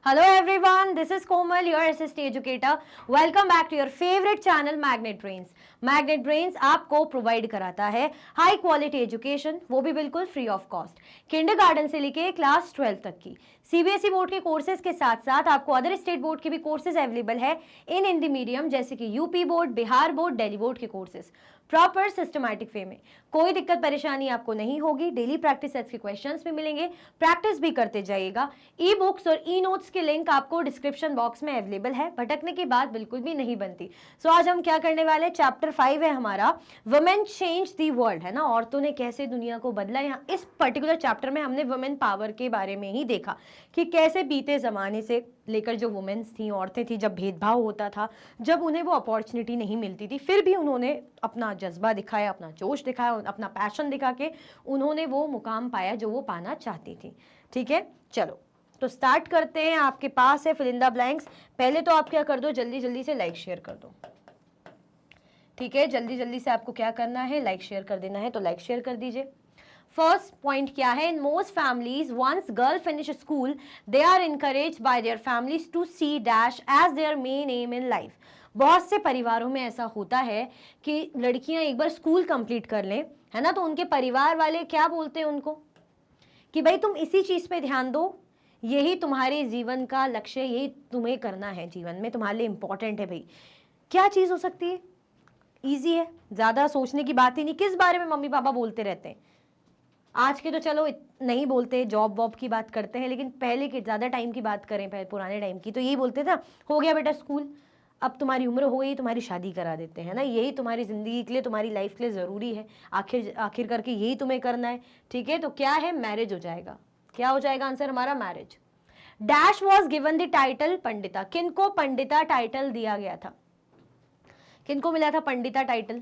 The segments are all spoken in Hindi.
Hello everyone, this is Komal, your SST educator. Welcome back to your favorite channel Magnet Brains. Magnet Brains आपको प्रोवाइड कराता है हाई क्वालिटी एजुकेशन, वो भी बिल्कुल फ्री ऑफ कॉस्ट। किंडरगार्टन से लेके क्लास 12 तक की सीबीएसई बोर्ड के कोर्सेज के साथ साथ आपको अदर स्टेट बोर्ड के भी कोर्सेज अवेलेबल है इन हिंदी मीडियम, जैसे कि UP board, Bihar board, Delhi board के कोर्सेज प्रॉपर सिस्टमैटिक वे में। कोई दिक्कत परेशानी आपको नहीं होगी। डेली प्रैक्टिस सेट्स के क्वेश्चंस भी मिलेंगे, प्रैक्टिस भी करते जाइएगा। ई बुक्स और ई नोट्स के लिंक आपको डिस्क्रिप्शन बॉक्स में अवेलेबल है। भटकने की बात बिल्कुल भी नहीं बनती। सो आज हम क्या करने वाले, चैप्टर 5 है हमारा, वुमेन चेंज दी वर्ल्ड, है ना, औरतों ने कैसे दुनिया को बदला। यहाँ इस पर्टिकुलर चैप्टर में हमने वुमेन पावर के बारे में ही देखा कि कैसे बीते जमाने से लेकर जो वुमेन्स थी, औरतें थी, जब भेदभाव होता था, जब उन्हें वो अपॉर्चुनिटी नहीं मिलती थी, फिर भी उन्होंने अपना जज्बा दिखाया, अपना जोश दिखाया, अपना पैशन दिखा के उन्होंने वो मुकाम पाया जो वो पाना चाहती थी। ठीक है, चलो तो स्टार्ट करते हैं। आपके पास है फिल इन द ब्लैंक्स। पहले तो आप क्या कर दो, जल्दी जल्दी से लाइक शेयर कर दो। ठीक है, जल्दी जल्दी से आपको क्या करना है, लाइक शेयर कर देना है, तो लाइक शेयर कर दीजिए। फर्स्ट पॉइंट क्या है, in most families once girl finish school they are encourage by their families to see dash as their main aim in life. बहुत से परिवारों में ऐसा होता है कि लड़कियां एक बार स्कूल कंप्लीट कर लें, है ना, तो उनके परिवार वाले क्या बोलते हैं उनको कि भाई तुम इसी चीज पे ध्यान दो, यही तुम्हारे जीवन का लक्ष्य, यही तुम्हें करना है जीवन में, तुम्हारे लिए इंपॉर्टेंट है। भाई क्या चीज हो सकती है, इजी है, ज्यादा सोचने की बात ही नहीं। किस बारे में मम्मी पापा बोलते रहते हैं? आज के तो चलो नहीं बोलते, जॉब वॉब की बात करते हैं, लेकिन पहले के ज्यादा टाइम की बात करें, पहले पुराने टाइम की, तो यही बोलते थे, हो गया बेटा स्कूल, अब तुम्हारी उम्र हो गई, तुम्हारी शादी करा देते हैं ना, यही तुम्हारी जिंदगी के लिए, तुम्हारी लाइफ के लिए जरूरी है, आखिर करके यही तुम्हें करना है। ठीक है, तो क्या है, मैरिज हो जाएगा। क्या हो जाएगा आंसर हमारा, marriage. Dash was given the title Pandita. किनको पंडिता टाइटल दिया गया था? किनको मिला था पंडिता टाइटल?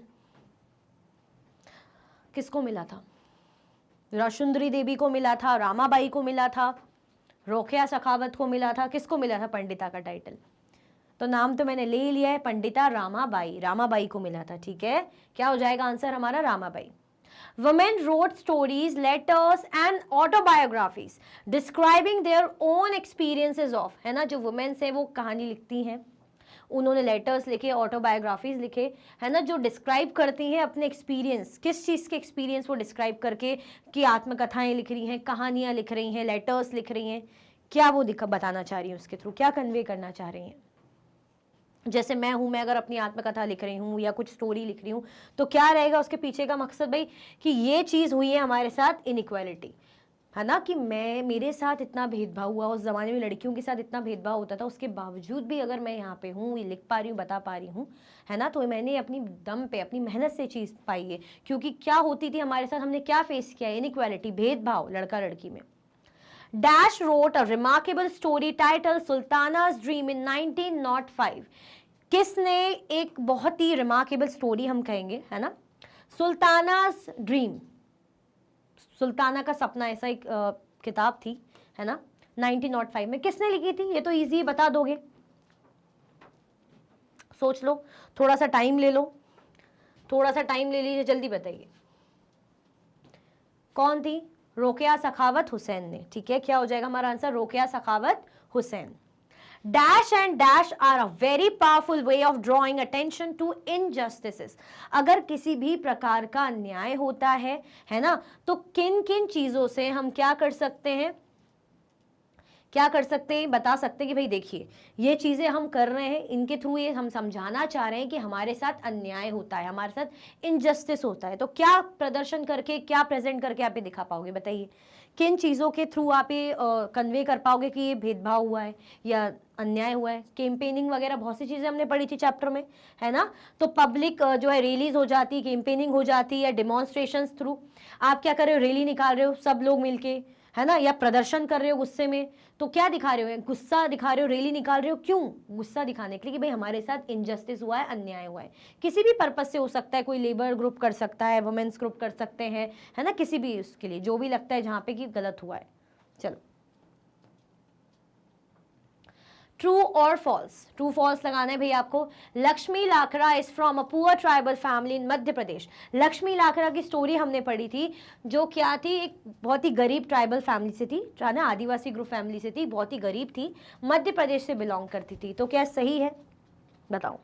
किसको मिला था? राशुंदरी देवी को मिला था, रामाबाई को मिला था, रोकेया सखावत को मिला था, किसको मिला था पंडिता का टाइटल? तो नाम तो मैंने ले लिया है, पंडिता रामाबाई, रामाबाई को मिला था। ठीक है, क्या हो जाएगा आंसर हमारा, Ramabai. Women wrote stories, letters and autobiographies describing their own experiences of, है ना, जो वुमेन्स है वो कहानी लिखती हैं, उन्होंने लेटर्स लिखे, ऑटोबायोग्राफीज लिखे, है ना, जो डिस्क्राइब करती हैं अपने एक्सपीरियंस, किस चीज़ के एक्सपीरियंस वो डिस्क्राइब करके, कि आत्मकथाएं लिख रही हैं, कहानियां लिख रही हैं, लेटर्स लिख रही हैं, क्या वो बताना चाह रही हैं, उसके थ्रू क्या कन्वे करना चाह रही हैं। जैसे मैं हूं, मैं अगर अपनी आत्मकथा लिख रही हूं या कुछ स्टोरी लिख रही हूं, तो क्या रहेगा उसके पीछे का मकसद, भाई कि ये चीज़ हुई है हमारे साथ, इनइक्वालिटी, है ना, कि मेरे साथ इतना भेदभाव हुआ, उस जमाने में लड़कियों के साथ इतना भेदभाव होता था, उसके बावजूद भी अगर मैं यहाँ पे हूँ, ये लिख पा रही हूँ, बता पा रही हूँ, है ना, तो मैंने अपनी दम पे, अपनी मेहनत से चीज़ पाई है। क्योंकि क्या होती थी हमारे साथ, हमने क्या फेस किया, इनइक्वालिटी, भेदभाव लड़का लड़की में। Dash wrote a remarkable story title Sultana's dream in 1905। किसने एक बहुत ही रिमार्केबल स्टोरी हम कहेंगे, है ना, सुल्तानाज ड्रीम, सुल्ताना का सपना, ऐसा एक किताब थी, है ना, 1905 में किसने लिखी थी? ये तो इजी, बता दोगे, सोच लो, थोड़ा सा टाइम ले लो, थोड़ा सा टाइम ले लीजिए, जल्दी बताइए कौन थी? रोकेया सखावत हुसैन ने। ठीक है, क्या हो जाएगा हमारा answer, Rokeya Sakhawat Hussain. Dash and dash are a very powerful way of drawing attention to injustices. अगर किसी भी प्रकार का अन्याय होता है ना, तो किन किन चीजों से हम क्या कर सकते हैं, क्या कर सकते हैं, बता सकते हैं कि भाई देखिए ये चीजें हम कर रहे हैं, इनके थ्रू ये हम समझाना चाह रहे हैं कि हमारे साथ अन्याय होता है, हमारे साथ इनजस्टिस होता है। तो क्या प्रदर्शन करके, क्या प्रेजेंट करके आप ये दिखा पाओगे, बताइए किन चीज़ों के थ्रू आप ये कन्वे कर पाओगे कि ये भेदभाव हुआ है या अन्याय हुआ है। कैंपेनिंग वगैरह बहुत सी चीज़ें हमने पढ़ी थी चैप्टर में, है ना, तो पब्लिक जो है रैलीज हो जाती, कैंपेनिंग हो जाती है, डेमोन्स्ट्रेशंस थ्रू आप क्या कर रहे हो, रैली निकाल रहे हो सब लोग मिलके, है ना, या प्रदर्शन कर रहे हो गुस्से में, तो क्या दिखा रहे हो, गुस्सा दिखा रहे हो, रैली निकाल रहे हो, क्यों? गुस्सा दिखाने के लिए कि भाई हमारे साथ इनजस्टिस हुआ है, अन्याय हुआ है। किसी भी पर्पज से हो सकता है, कोई लेबर ग्रुप कर सकता है, वुमेन्स ग्रुप कर सकते हैं, है ना, किसी भी उसके लिए जो भी लगता है जहां पे कि गलत हुआ है। चलो, ट्रू और फॉल्स, ट्रू फॉल्स लगाना है भैया आपको। Laxmi Lakra is from a poor tribal family in Madhya Pradesh. Laxmi Lakra की स्टोरी हमने पढ़ी थी, जो क्या थी, एक बहुत ही गरीब ट्राइबल फैमिली से थी, ना आदिवासी ग्रुप फैमिली से थी, बहुत ही गरीब थी, मध्य प्रदेश से बिलोंग करती थी। तो क्या सही है बताओ?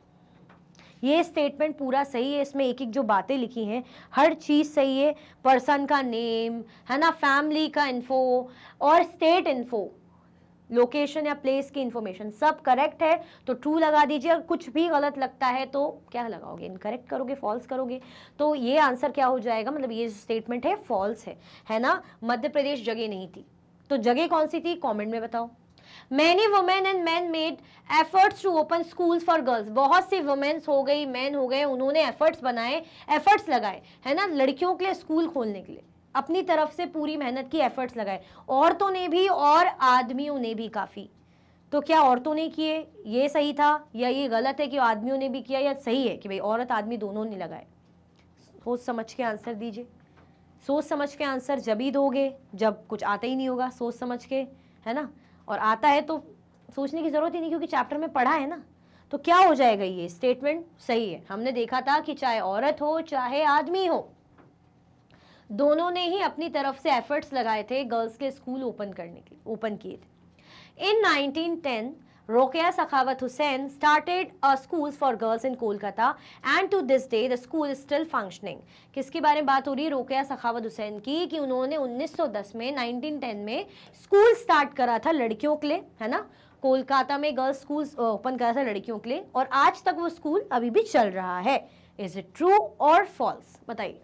ये स्टेटमेंट पूरा सही है, इसमें एक एक जो बातें लिखी हैं हर चीज सही है। पर्सन का नेम है ना, फैमिली का इन्फो और स्टेट इन्फो, लोकेशन या प्लेस की इंफॉर्मेशन सब करेक्ट है, तो ट्रू लगा दीजिए। और कुछ भी गलत लगता है तो क्या लगाओगे? इनकरेक्ट करोगे, फॉल्स करोगे। तो ये आंसर क्या हो जाएगा, मतलब ये स्टेटमेंट है फॉल्स है ना। मध्य प्रदेश जगह नहीं थी, तो जगह कौन सी थी कमेंट में बताओ। Many women and men made efforts to open schools for girls. बहुत सी वुमेन्स हो गई, मैन हो गए, उन्होंने एफर्ट्स बनाए, एफर्ट्स लगाए है ना, लड़कियों के लिए स्कूल खोलने के लिए अपनी तरफ से पूरी मेहनत की, एफर्ट्स लगाए, औरतों ने भी और आदमियों ने भी काफ़ी। तो क्या औरतों ने किए, ये सही था या ये गलत है कि आदमियों ने भी किया, या सही है कि भाई औरत आदमी दोनों ने लगाए? सोच समझ के आंसर दीजिए। सोच समझ के आंसर जब ही दोगे जब कुछ आता ही नहीं होगा, सोच समझ के, है ना। और आता है तो सोचने की जरूरत ही नहीं, क्योंकि चैप्टर में पढ़ा है ना। तो क्या हो जाएगा, ये स्टेटमेंट सही है। हमने देखा था कि चाहे औरत हो चाहे आदमी हो, दोनों ने ही अपनी तरफ से एफर्ट्स लगाए थे गर्ल्स के स्कूल ओपन करने के, ओपन किए थे। इन 1910 रोकेया Sakhawat Hussain started a schools for girls in Kolkata and to this day the school is still functioning। किसके बारे में बात हो रही है? रोकेया सखावत हुसैन की, कि उन्होंने 1910 में 1910 में स्कूल स्टार्ट करा था लड़कियों के लिए, है ना। कोलकाता में गर्ल्स स्कूल ओपन करा था लड़कियों के लिए, और आज तक वो स्कूल अभी भी चल रहा है। इज इट ट्रू और फॉल्स बताइए।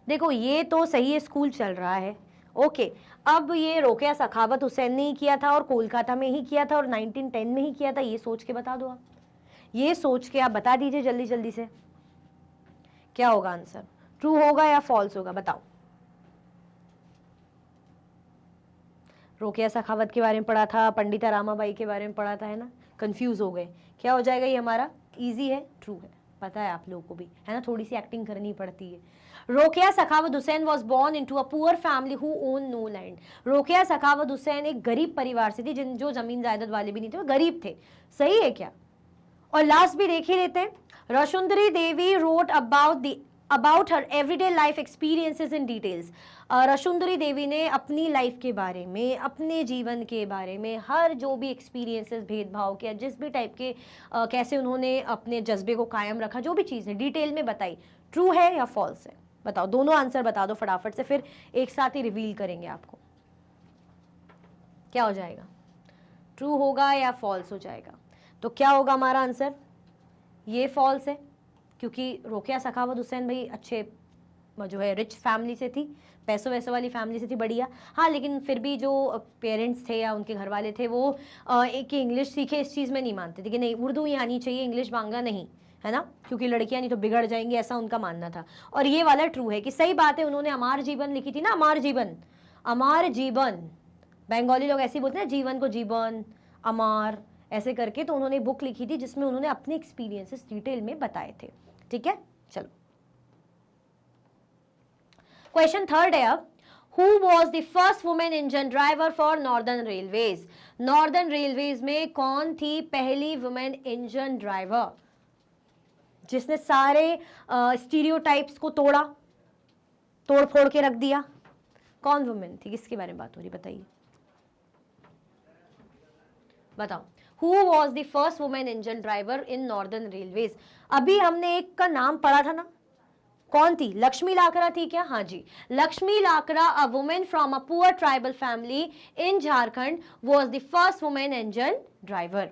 देखो ये तो सही है, स्कूल चल रहा है, ओके। अब ये रोकेया सखावत हुसैन ने ही किया था और कोलकाता में ही किया था और 1910 में ही किया था, ये सोच के बता दो आप। ये सोच के आप बता दीजिए जल्दी जल्दी से, क्या होगा आंसर? ट्रू होगा या फॉल्स होगा बताओ। रोकेया सखावत के बारे में पढ़ा था, पंडिता रामाबाई के बारे में पढ़ा था, है ना। कंफ्यूज हो गए, क्या हो जाएगा? ये हमारा इजी है, ट्रू है, पता है आप लोगों को भी, है ना। थोड़ी सी एक्टिंग करनी पड़ती है। Rokeya Sakhawat Hussain was born into a poor family who own no land. Rokeya Sakhawat Hussain एक गरीब परिवार से थी, जिन जो जमीन जायदाद वाले भी नहीं थे, वो गरीब थे। सही है क्या? और लास्ट भी देख ही लेते हैं। Rashsundari Devi wrote about her everyday life experiences in details. Rashsundari Devi ने अपनी लाइफ के बारे में, अपने जीवन के बारे में, हर जो भी एक्सपीरियंसेस, भेदभाव के, जिस भी टाइप के, कैसे उन्होंने अपने जज्बे को कायम रखा, जो भी चीज़ें डिटेल में बताई, ट्रू है या फॉल्स है बताओ। दोनों आंसर बता दो फटाफट से, फिर एक साथ ही रिवील करेंगे आपको। क्या हो जाएगा? ट्रू होगा या फॉल्स हो जाएगा? तो क्या होगा हमारा आंसर? ये फॉल्स है, क्योंकि रोकेया सखावत हुसैन भाई अच्छे जो है रिच फैमिली से थी, पैसों वैसों वाली फैमिली से थी, बढ़िया। हाँ, लेकिन फिर भी जो पेरेंट्स थे या उनके घर वाले थे, वो एक इंग्लिश सीखे इस चीज़ में नहीं मानते थे कि नहीं उर्दू ही आनी चाहिए, इंग्लिश बांग्ला नहीं, है ना, क्योंकि लड़कियां नहीं तो बिगड़ जाएंगी, ऐसा उनका मानना था। और ये वाला ट्रू है कि सही बात है, उन्होंने अमार जीवन लिखी थी ना, अमार जीवन, अमार जीवन, बंगाली लोग ऐसे ही बोलते हैं जीवन को, जीवन अमार ऐसे करके। तो उन्होंने बुक लिखी थी जिसमें उन्होंने अपने एक्सपीरियंसेस डिटेल में बताए थे। ठीक है, चलो क्वेश्चन थर्ड है अब। Who was the first woman engine driver for Northern Railways? Northern Railways में कौन थी पहली वुमेन इंजन ड्राइवर, जिसने सारे स्टीरियोटाइप्स को तोड़ा, तोड़ फोड़ के रख दिया? कौन वुमेन थी, किसके बारे में बात हो रही बताइए, बताओ। Who was the first woman engine driver in Northern Railways? अभी हमने एक का नाम पढ़ा था ना, कौन थी? लक्ष्मी लाकड़ा थी क्या? हाँ जी, Laxmi Lakra, a women from a poor tribal family in Jharkhand, was the first women engine driver.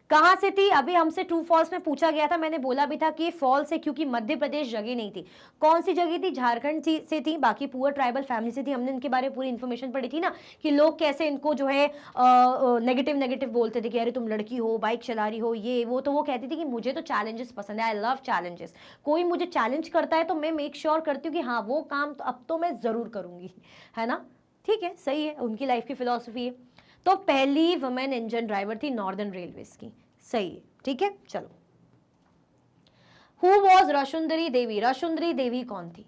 कहां से थी? अभी हमसे ट्रू फॉल्स में पूछा गया था, मैंने बोला भी था कि फॉल्स है, क्योंकि मध्य प्रदेश जगह नहीं थी। कौन सी जगह थी? झारखंड से थी, बाकी पुअर ट्राइबल फैमिली से थी। हमने इनके बारे में पूरी इन्फॉर्मेशन पढ़ी थी ना, कि लोग कैसे इनको जो है नेगेटिव नेगेटिव बोलते थे कि अरे तुम लड़की हो, बाइक चला रही हो, ये वो। तो वो कहती थी कि मुझे तो चैलेंजेस पसंद है, आई लव चैलेंजेस। कोई मुझे चैलेंज करता है तो मैं मेक श्योर करती हूँ कि हाँ वो काम तो अब तो मैं जरूर करूंगी, है ना। ठीक है, सही है, उनकी लाइफ की फिलॉसफी है। तो पहली वुमेन इंजन ड्राइवर थी नॉर्दर्न रेलवेज की, सही है। ठीक है, चलो। Who was रशुंदरी Devi? रशुंदरी देवी कौन थी?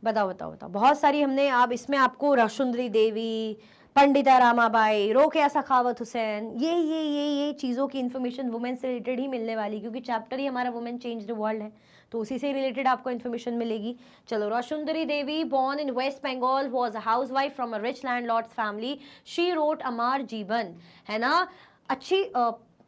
बताओ बताओ बताओ, बहुत सारी हमने, आप इसमें आपको राशुंदरी देवी, पंडिता रामाबाई, रोकेया सखावत हुसैन, ये चीज़ों की इन्फॉर्मेशन वुमेन से रिलेटेड ही मिलने वाली, क्योंकि चैप्टर ही हमारा वुमेन चेंज द वर्ल्ड है, तो उसी से रिलेटेड आपको इन्फॉर्मेशन मिलेगी। चलो, Rashsundari Devi born in West Bengal was a housewife from a rich landlords family, she wrote Amar Jiban, है ना, अच्छी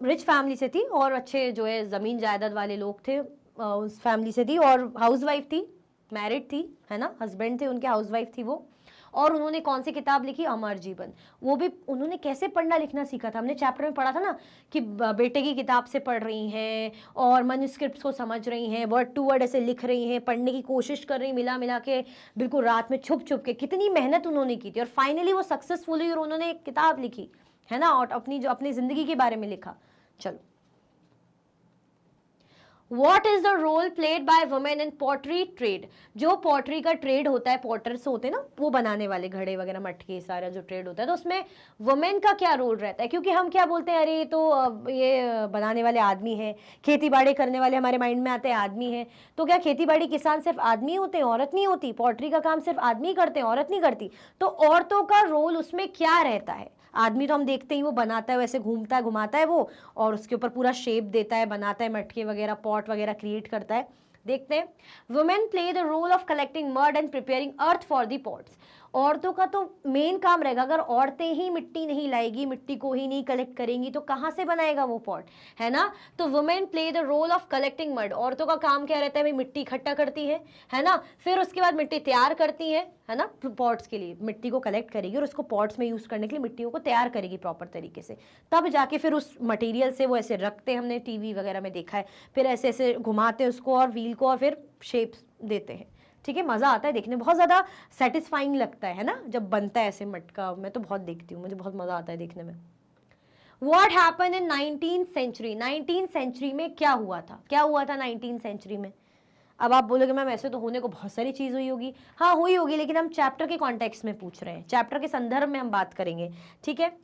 रिच फैमिली से थी और अच्छे जो है ज़मीन जायदाद वाले लोग थे उस फैमिली से थी, और हाउस वाइफ थी, मैरिड थी, है ना, हस्बैंड थे उनके, हाउस वाइफ थी वो। और उन्होंने कौन सी किताब लिखी? अमर जीवन। वो भी उन्होंने कैसे पढ़ना लिखना सीखा था? हमने चैप्टर में पढ़ा था ना कि बेटे की किताब से पढ़ रही हैं और मैन्युस्क्रिप्ट्स को समझ रही हैं, वर्ड टू वर्ड ऐसे लिख रही हैं, पढ़ने की कोशिश कर रही, मिला मिला के बिल्कुल रात में छुप छुप के, कितनी मेहनत उन्होंने की थी, और फाइनली वो सक्सेसफुल हुई और उन्होंने एक किताब लिखी, है ना, और अपनी ज़िंदगी के बारे में लिखा। चलो, What is the role played by women in pottery trade? जो पॉटरी का ट्रेड होता है, पॉटर्स होते हैं ना, वो बनाने वाले, घड़े वगैरह, मटके, सारा जो ट्रेड होता है, तो उसमें वुमेन का क्या रोल रहता है? क्योंकि हम क्या बोलते हैं, अरे तो ये बनाने वाले आदमी हैं, खेती बाड़ी करने वाले हमारे माइंड में आते हैं आदमी हैं, तो क्या खेती बाड़ी किसान सिर्फ आदमी होते हैं, औरत नहीं होती? पॉटरी का काम सिर्फ आदमी करते हैं, औरत नहीं करती? तो औरतों का रोल उसमें क्या रहता है? आदमी तो हम देखते ही वो बनाता है, वैसे घूमता है, घुमाता है वो, और उसके ऊपर पूरा शेप देता है, बनाता है, मटके वगैरह, पॉट वगैरह क्रिएट करता है। देखते हैं, women play the role of collecting mud and preparing earth for the pots. औरतों का तो मेन काम रहेगा, अगर औरतें ही मिट्टी नहीं लाएगी, मिट्टी को ही नहीं कलेक्ट करेंगी, तो कहाँ से बनाएगा वो पॉट, है ना। तो women play the role of collecting mud. औरतों का काम क्या रहता है? भाई मिट्टी इकट्ठा करती है ना, फिर उसके बाद मिट्टी तैयार करती है ना, पॉट्स के लिए मिट्टी को कलेक्ट करेगी और उसको पॉट्स में यूज करने के लिए मिट्टियों को तैयार करेगी प्रॉपर तरीके से, तब जाके फिर उस मटेरियल से वो ऐसे रखते हैं, हमने टीवी वगैरह में देखा है, फिर ऐसे ऐसे घुमाते हैं उसको और व्हील को, और फिर शेप्स देते हैं। ठीक है, मज़ा आता है देखने में, बहुत ज़्यादा सेटिस्फाइंग लगता है ना, जब बनता है ऐसे मटका। मैं तो बहुत देखती हूँ, मुझे बहुत मज़ा आता है देखने में। What happened in 19th century? 19th century में क्या हुआ था? क्या हुआ था 19th century में? अब आप बोलोगे मैम ऐसे तो होने को बहुत सारी चीज़ हुई होगी। हाँ, हुई होगी, लेकिन हम चैप्टर के कॉन्टेक्स्ट में पूछ रहे हैं, चैप्टर के संदर्भ में हम बात करेंगे। ठीक है,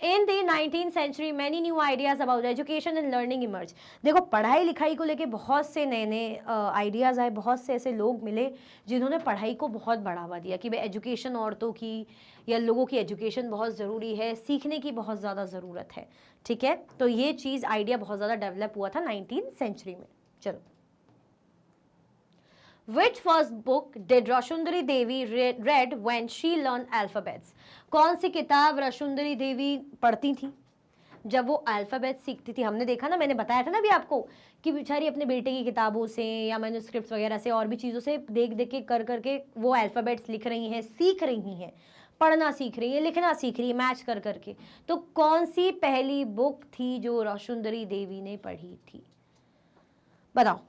in the 19th century many new ideas about education and learning emerged। देखो, पढ़ाई लिखाई को लेके बहुत से नए नए आइडियाज़ आए, बहुत से ऐसे लोग मिले जिन्होंने पढ़ाई को बहुत बढ़ावा दिया कि भाई एजुकेशन, औरतों की या लोगों की एजुकेशन बहुत ज़रूरी है, सीखने की बहुत ज़्यादा ज़रूरत है। ठीक है, तो ये चीज़, आइडिया बहुत ज़्यादा डेवलप हुआ था 19th century में। चलो, Which first book did Rashundari Devi read when she learned alphabets? कौन सी किताब राशुंदरी देवी पढ़ती थी जब वो अल्फ़ाबेट सीखती थी? हमने देखा ना, मैंने बताया था ना अभी आपको कि बेचारी अपने बेटे की किताबों से या मैन्युस्क्रिप्ट्स वगैरह से और भी चीज़ों से देख देख के कर करके वो अल्फ़ाबेट्स लिख रही हैं, सीख रही हैं, पढ़ना सीख रही है, लिखना सीख रही है, मैच कर करके। तो कौन सी पहली बुक थी जो राशुंदरी देवी ने पढ़ी थी? बताओ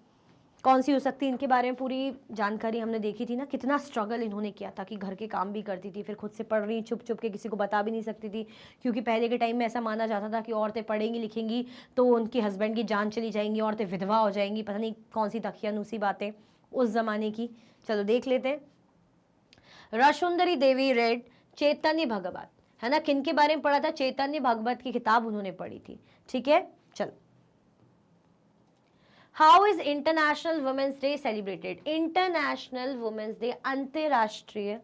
कौन सी हो सकती है? इनके बारे में पूरी जानकारी हमने देखी थी ना, कितना स्ट्रगल इन्होंने किया था कि घर के काम भी करती थी, फिर खुद से पढ़ रही, छुप छुप के, किसी को बता भी नहीं सकती थी, क्योंकि पहले के टाइम में ऐसा माना जाता था कि औरतें पढ़ेंगी लिखेंगी तो उनके हस्बैंड की जान चली जाएंगी, औरतें विधवा हो जाएंगी, पता नहीं कौन सी तकियानूसी बातें उस ज़माने की। चलो देख लेते हैं। राशुंदरी देवी रेड चैतन्य भगवत, है ना, किन के बारे में पढ़ा था? चैतन्य भगवत की किताब उन्होंने पढ़ी थी। ठीक है, चलो, how is International Women's Day celebrated? International Women's Day, अंतर्राष्ट्रीय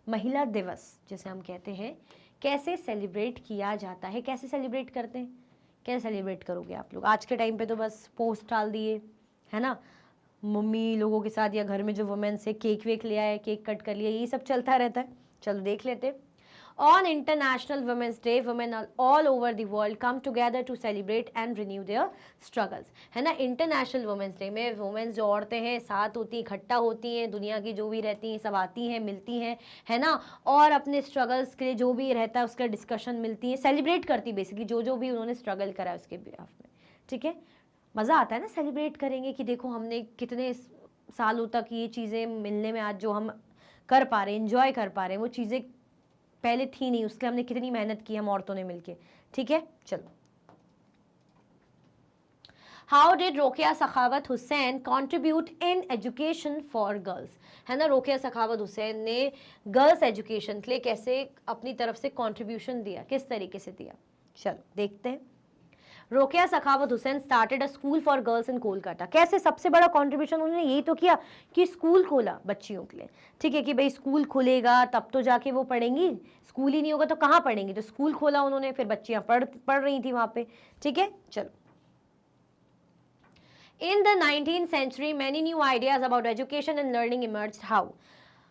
महिला दिवस जिसे हम कहते हैं, कैसे सेलिब्रेट किया जाता है? कैसे सेलिब्रेट करते हैं? कैसे सेलिब्रेट करोगे आप लोग? आज के टाइम पे तो बस पोस्ट डाल दिए, है ना, मम्मी लोगों के साथ या घर में जो वुमेन्स है, केक वेक ले आए, केक कट कर लिया, यही सब चलता रहता है। चलो देख लेते हैं। On International Women's Day, women all over the world come together to celebrate and renew their struggles, है ना। इंटरनेशनल वुमेंस डे में वुमेन्स जो औरतें हैं साथ होती हैं, इकट्ठा होती हैं, दुनिया की जो भी रहती हैं सब आती हैं, मिलती हैं, है ना, और अपने स्ट्रगल्स के लिए जो भी रहता है उसका डिस्कशन मिलती हैं, सेलिब्रेट करती बेसिकली जो भी उन्होंने स्ट्रगल करा है उसके बिहाफ में। ठीक है, मज़ा आता है ना, सेलिब्रेट करेंगे कि देखो हमने कितने सालों तक ये चीज़ें मिलने में, आज जो हम कर पा रहे हैं, इंजॉय कर पा रहे हैं, वो चीज़ें पहले थी नहीं, उसके लिए हमने कितनी मेहनत की हम औरतों ने मिलके। ठीक है, चलो, how did Rokeya Sakhawat Hussain contribute in education for girls? है ना, रोकेया सखावत हुसैन ने गर्ल्स एजुकेशन के लिए कैसे अपनी तरफ से कॉन्ट्रीब्यूशन दिया, किस तरीके से दिया? चलो देखते हैं। Rokeya Sakhawat Hussain started a school for girls in Kolkata. कैसे? सबसे बड़ा कंट्रीब्यूशन उन्होंने यही तो किया कि स्कूल खोला बच्चियों के लिए, ठीक है, कि भाई स्कूल खुलेगा तब तो जाके वो पढ़ेंगी, स्कूल ही नहीं होगा तो कहाँ पढ़ेंगी, तो स्कूल खोला उन्होंने, फिर बच्चियां पढ़ रही थी वहां पे, ठीक है। चलो, in the 19th century many new ideas about education and learning emerged. How?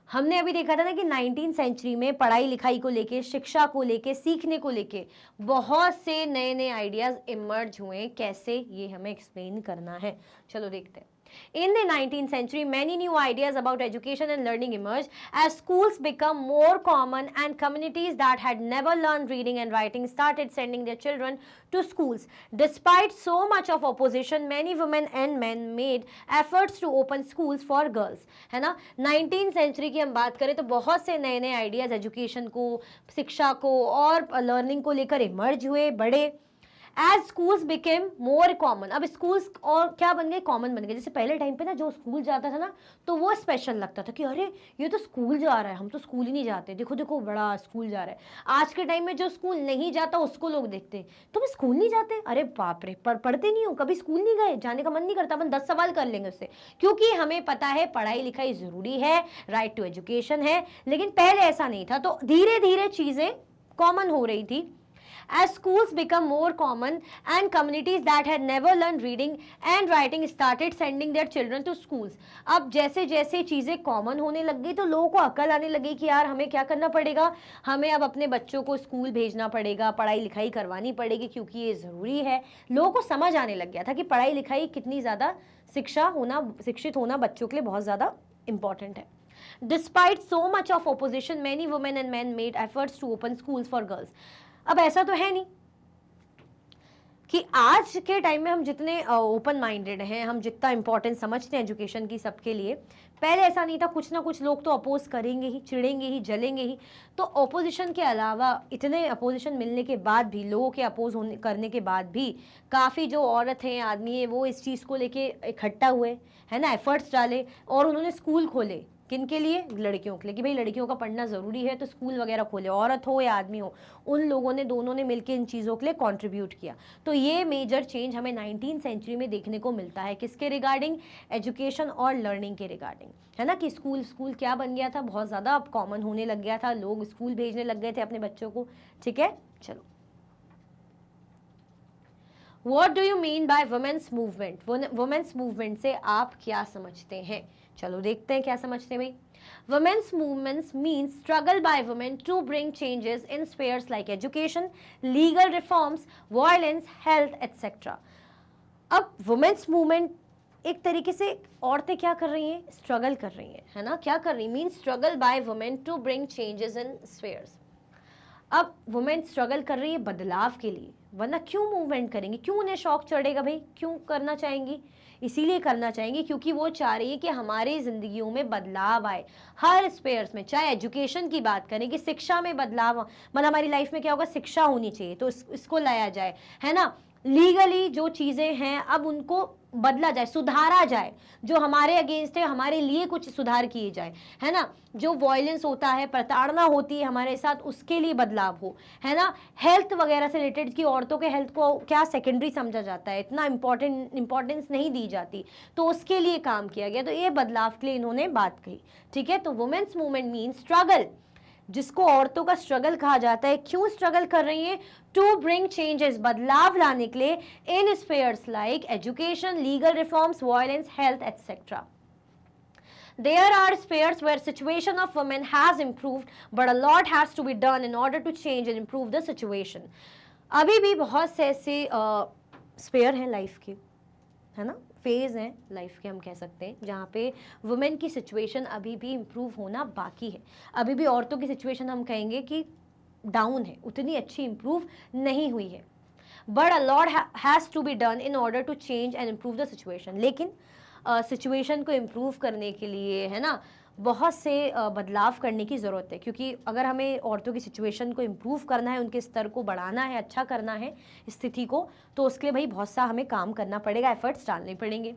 हमने अभी देखा था ना कि 19th सेंचुरी में पढ़ाई लिखाई को लेके, शिक्षा को लेके, सीखने को लेके बहुत से नए नए आइडियाज इमर्ज हुए। कैसे? ये हमें एक्सप्लेन करना है। चलो देखते हैं। In the 19th century, many new ideas about education and learning emerged as schools become more common and communities that had never learned reading and writing started sending their children to schools. Despite so much of opposition, many women and men made efforts to open schools for girls. है ना? 19th century की हम बात करें तो बहुत से नए नए आइडियाज एजुकेशन को, शिक्षा को और लर्निंग को लेकर इमर्ज हुए, बड़े। As schools became more common, अब स्कूल्स और क्या बन गए? कॉमन बन गए। जैसे पहले टाइम पे ना जो स्कूल जाता था ना तो वो स्पेशल लगता था कि अरे ये तो स्कूल जा रहा है, हम तो स्कूल ही नहीं जाते, देखो देखो बड़ा स्कूल जा रहा है। आज के टाइम में जो स्कूल नहीं जाता उसको लोग देखते, तुम स्कूल नहीं जाते, अरे बाप रे, पढ़ते नहीं हो, कभी स्कूल नहीं गए, जाने का मन नहीं करता, अपन 10 सवाल कर लेंगे उससे, क्योंकि हमें पता है पढ़ाई लिखाई जरूरी है, राइट टू एजुकेशन है। लेकिन पहले ऐसा नहीं था, तो धीरे धीरे चीजें कॉमन हो रही थी। As schools become more common and communities that had never learned reading and writing started sending their children to schools. अब जैसे जैसे चीज़ें कॉमन होने लग गई तो लोगों को अकल आने लगी कि यार हमें क्या करना पड़ेगा, हमें अब अपने बच्चों को स्कूल भेजना पड़ेगा, पढ़ाई लिखाई करवानी पड़ेगी, क्योंकि ये ज़रूरी है। लोगों को समझ आने लग गया था कि पढ़ाई लिखाई कितनी ज़्यादा, शिक्षित होना बच्चों के लिए बहुत ज़्यादा इंपॉर्टेंट है। Despite so much of opposition, many women and men made efforts to open schools for girls. अब ऐसा तो है नहीं कि आज के टाइम में हम जितने ओपन माइंडेड हैं, हम जितना इंपॉर्टेंस समझते हैं एजुकेशन की सबके लिए, पहले ऐसा नहीं था। कुछ ना कुछ लोग तो अपोज करेंगे ही, चिढ़ेंगे ही, जलेंगे ही। तो अपोजिशन के अलावा, इतने अपोजिशन मिलने के बाद भी, लोगों के अपोज करने के बाद भी काफ़ी जो औरत हैं, आदमी है, वो इस चीज़ को लेके इकट्ठा हुए, है ना, एफर्ट्स डाले और उन्होंने स्कूल खोले। किन के लिए? लड़कियों के लिए, कि भाई लड़कियों का पढ़ना ज़रूरी है तो स्कूल वगैरह खोले, औरत हो या आदमी हो, उन लोगों ने, दोनों ने मिलकर इन चीज़ों के लिए कंट्रीब्यूट किया। तो ये मेजर चेंज हमें 19th सेंचुरी में देखने को मिलता है। किसके रिगार्डिंग? एजुकेशन और लर्निंग के रिगार्डिंग, है ना, कि स्कूल क्या बन गया था, बहुत ज़्यादा अब कॉमन होने लग गया था, लोग स्कूल भेजने लग गए थे अपने बच्चों को, ठीक है। चलो, What do you mean by women's movement? Women's movement से आप क्या समझते हैं? चलो देखते हैं क्या समझते हैं भाई। Women's movements means struggle by women to bring changes in spheres like education, legal reforms, violence, health, etc. अब वुमेन्स मूवमेंट एक तरीके से औरतें क्या कर रही हैं? स्ट्रगल कर रही हैं, है ना। क्या कर रही? Means struggle by women to bring changes in spheres. अब वुमेन स्ट्रगल कर रही है बदलाव के लिए, वरना क्यों मूवमेंट करेंगी? क्यों उन्हें शौक चढ़ेगा भाई? क्यों करना चाहेंगी? इसीलिए करना चाहेंगी क्योंकि वो चाह रही है कि हमारी जिंदगियों में बदलाव आए, हर स्पेयर्स में। चाहे एजुकेशन की बात करें कि शिक्षा में बदलाव, मतलब हमारी लाइफ में क्या होगा, शिक्षा होनी चाहिए, तो इसको लाया जाए, है ना। लीगली जो चीज़ें हैं अब उनको बदला जाए, सुधारा जाए, जो हमारे अगेंस्ट है हमारे लिए कुछ सुधार किए जाए, है ना। जो वॉयलेंस होता है, प्रताड़ना होती है हमारे साथ, उसके लिए बदलाव हो, है ना। हेल्थ वगैरह से रिलेटेड कि औरतों के हेल्थ को क्या सेकेंडरी समझा जाता है, इतना इंपॉर्टेंस नहीं दी जाती, तो उसके लिए काम किया गया। तो ये बदलाव के लिए इन्होंने बात कही, ठीक है। तो वुमेन्स मूवमेंट मीन स्ट्रगल, जिसको औरतों का स्ट्रगल कहा जाता है। क्यों स्ट्रगल कर रही हैं? टू ब्रिंग चेंजेस, बदलाव लाने के लिए, in spheres like education, legal reforms, violence, health etcetera. There are spheres where situation of women has improved, but a lot has to be done in order to change and improve the situation. अभी भी बहुत से ऐसे स्फेयर हैं लाइफ के, है ना, फेज हैं लाइफ के हम कह सकते हैं, जहाँ पे वुमेन की सिचुएशन अभी भी इम्प्रूव होना बाकी है। अभी भी औरतों की सिचुएशन हम कहेंगे कि डाउन है, उतनी अच्छी इम्प्रूव नहीं हुई है। But a lot has to be done in order to change and improve the situation. लेकिन सिचुएशन को इम्प्रूव करने के लिए, है ना, बहुत से बदलाव करने की ज़रूरत है, क्योंकि अगर हमें औरतों की सिचुएशन को इम्प्रूव करना है, उनके स्तर को बढ़ाना है, अच्छा करना है स्थिति को, तो उसके लिए भाई बहुत सा हमें काम करना पड़ेगा, एफर्ट्स डालने पड़ेंगे।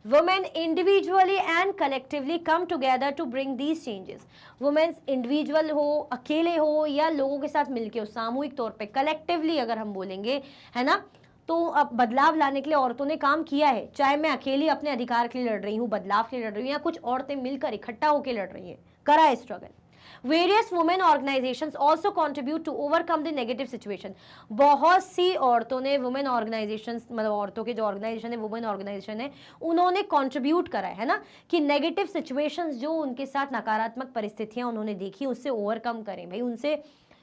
Women individually and collectively come together to bring these changes. Women's individual हो, अकेले हो, या लोगों के साथ मिलके हो, सामूहिक तौर पे, कलेक्टिवली अगर हम बोलेंगे, है ना, तो अब बदलाव लाने के लिए औरतों ने काम किया है, चाहे मैं अकेली अपने अधिकार के लिए लड़ रही हूँ, बदलाव के लिए लड़ रही हूँ, या कुछ औरतें मिलकर इकट्ठा होकर लड़ रही हैं, करा है struggle. Various women organizations also contribute to overcome the negative situation. बहुत सी औरतों ने women organizations, मतलब औरतों के जो ऑर्गेनाइजेशन है, women organization है, उन्होंने contribute करा है ना, कि negative situations जो उनके साथ नकारात्मक परिस्थितियां उन्होंने देखी, उससे overcome करें भाई, उनसे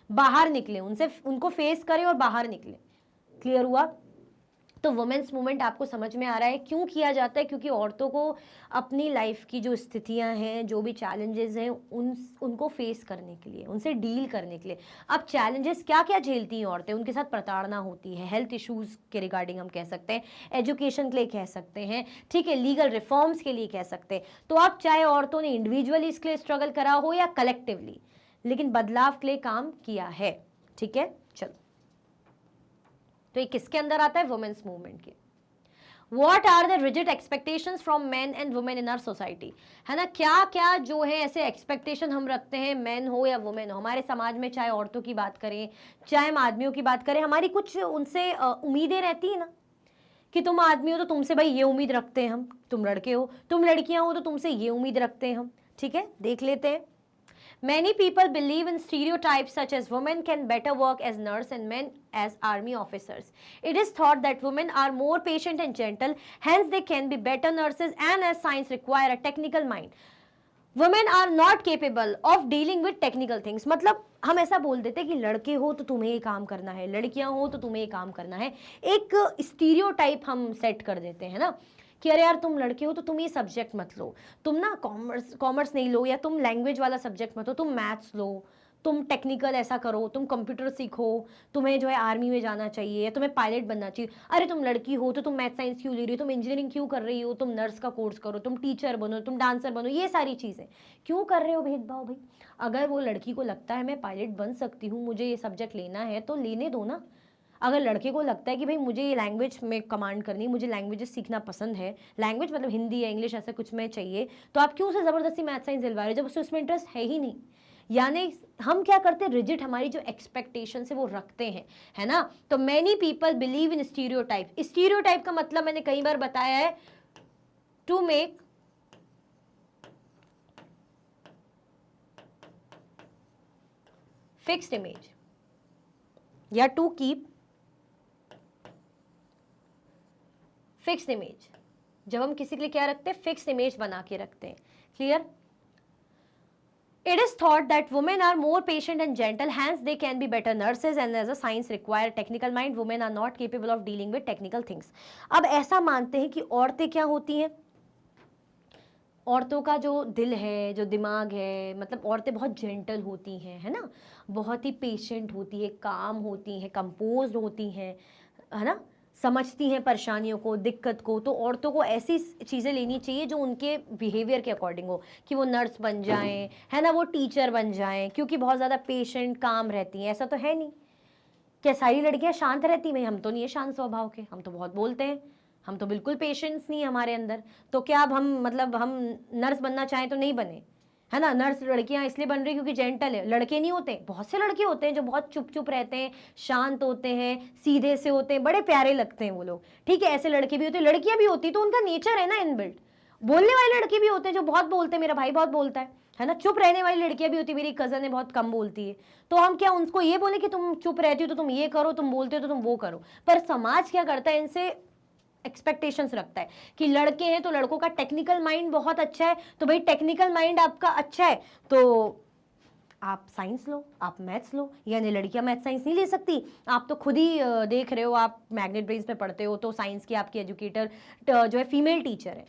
बाहर निकले, उनको फेस करें और बाहर निकले। क्लियर हुआ? तो वुमेन्स मूवमेंट आपको समझ में आ रहा है क्यों किया जाता है? क्योंकि औरतों को अपनी लाइफ की जो स्थितियां हैं, जो भी चैलेंजेस हैं, उनको फेस करने के लिए, उनसे डील करने के लिए। अब चैलेंजेस क्या क्या झेलती हैं औरतें? उनके साथ प्रताड़ना होती है, हेल्थ इश्यूज़ के रिगार्डिंग हम कह सकते हैं, एजुकेशन के लिए कह सकते हैं, ठीक है, लीगल रिफॉर्म्स के लिए कह सकते हैं। तो अब चाहे औरतों ने इंडिविजुअली इसके लिए स्ट्रगल करा हो या कलेक्टिवली, लेकिन बदलाव के लिए काम किया है। ठीक है, चलो, तो ये किसके अंदर आता है? वुमेन्स मूवमेंट के। What are the rigid expectations from men and women in our society? है ना, क्या क्या जो है ऐसे एक्सपेक्टेशन हम रखते हैं, मैन हो या वुमेन हो, हमारे समाज में, चाहे औरतों की बात करें, चाहे हम आदमियों की बात करें, हमारी कुछ उनसे उम्मीदें रहती है ना, कि तुम आदमी हो तो तुमसे भाई ये उम्मीद रखते हैं हम, तुम लड़के हो, तुम लड़कियां हो तो तुमसे ये उम्मीद रखते हैं हम। ठीक है, देख लेते हैं। Many people believe in stereotypes such as women can better work as nurse and men as army officers. It is thought that women are more patient and gentle, hence they can be better nurses, and as science require a technical mind, women are not capable of dealing with technical things. मतलब हम ऐसा बोल देते हैं कि लड़के हो तो तुम्हें ये काम करना है, लड़कियां हो तो तुम्हें ये काम करना है, एक स्टीरियोटाइप हम सेट कर देते हैं ना, कि अरे यार तुम लड़के हो तो तुम ये सब्जेक्ट मत लो, तुम ना कॉमर्स नहीं लो, या तुम लैंग्वेज वाला सब्जेक्ट मत लो, तुम मैथ्स लो, तुम टेक्निकल ऐसा करो, तुम कंप्यूटर सीखो, तुम्हें जो है आर्मी में जाना चाहिए, या तुम्हें पायलट बनना चाहिए। अरे तुम लड़की हो तो तुम मैथ साइंस क्यों ले रही हो, तुम इंजीनियरिंग क्यों कर रही हो, तुम नर्स का कोर्स करो, तुम टीचर बनो, तुम डांसर बनो। ये सारी चीज़ें क्यों कर रहे हो भेदभाव भाई? अगर वो लड़की को लगता है मैं पायलट बन सकती हूँ, मुझे ये सब्जेक्ट लेना है, तो लेने दो ना। अगर लड़के को लगता है कि भाई मुझे ये लैंग्वेज में कमांड करनी, मुझे लैंग्वेजेस सीखना पसंद है, लैंग्वेज मतलब हिंदी या इंग्लिश ऐसा कुछ में चाहिए, तो आप क्यों उसे ज़बरदस्ती मैथ साइंस दिलवा रहे हो जब उसे उसमें इंटरेस्ट है ही नहीं? यानी हम क्या करते हैं, रिजिड हमारी जो एक्सपेक्टेशन है वो रखते हैं, है ना। तो many people believe in stereotype. Stereotype का मतलब मैंने कई बार बताया है, टू मेक फिक्स्ड इमेज या टू कीप फिक्स्ड इमेज। जब हम किसी के लिए क्या रखते हैं, फिक्स्ड इमेज बना के रखते हैं। Clear? It is thought that women are more patient and gentle, hence they can be better nurses, and as a science require technical mind, women are not capable of dealing with technical things. अब ऐसा मानते हैं कि औरतें क्या होती हैं, औरतों का जो दिल है, जो दिमाग है, मतलब औरतें बहुत जेंटल होती हैं, है ना, बहुत ही पेशेंट होती है, काम होती हैं, कंपोज्ड होती हैं, है ना, समझती हैं परेशानियों को, दिक्कत को। तो औरतों को ऐसी चीज़ें लेनी चाहिए जो उनके बिहेवियर के अकॉर्डिंग हो, कि वो नर्स बन जाएं, है ना, वो टीचर बन जाएं, क्योंकि बहुत ज़्यादा पेशेंट काम रहती हैं। ऐसा तो है नहीं, क्या सारी लड़कियां शांत रहती हैं? हम तो नहीं है शांत स्वभाव के, हम तो बहुत बोलते हैं, हम तो बिल्कुल पेशेंस नहीं है हमारे अंदर। तो क्या अब हम मतलब हम नर्स बनना चाहें तो नहीं बने, है ना। नर्स लड़कियां इसलिए बन रही क्योंकि जेंटल है, लड़के नहीं होते। बहुत से लड़के होते हैं जो बहुत चुप चुप रहते हैं, शांत होते हैं, सीधे से होते हैं, बड़े प्यारे लगते हैं वो लोग, ठीक है। ऐसे लड़के भी होते हैं, लड़कियां भी होती, तो उनका नेचर है ना इनबिल्ट। बोलने वाले लड़के भी होते हैं जो बहुत बोलते हैं, मेरा भाई बहुत बोलता है ना। चुप रहने वाली लड़कियां भी होती, मेरी कजन है बहुत कम बोलती है। तो हम क्या उनको ये बोले कि तुम चुप रहती हो तो तुम ये करो, तुम बोलते हो तो तुम वो करो? पर समाज क्या करता है, इनसे एक्सपेक्टेशंस रखता है कि लड़के हैं तो लड़कों का टेक्निकल माइंड बहुत अच्छा है, तो भाई टेक्निकल माइंड आपका अच्छा है तो आप साइंस लो, आप मैथ्स लो। यानी लड़कियां मैथ साइंस नहीं ले सकती? आप तो खुद ही देख रहे हो, आप मैग्नेट ब्रेन्स में पढ़ते हो, तो साइंस की आपकी एजुकेटर जो है फीमेल टीचर है।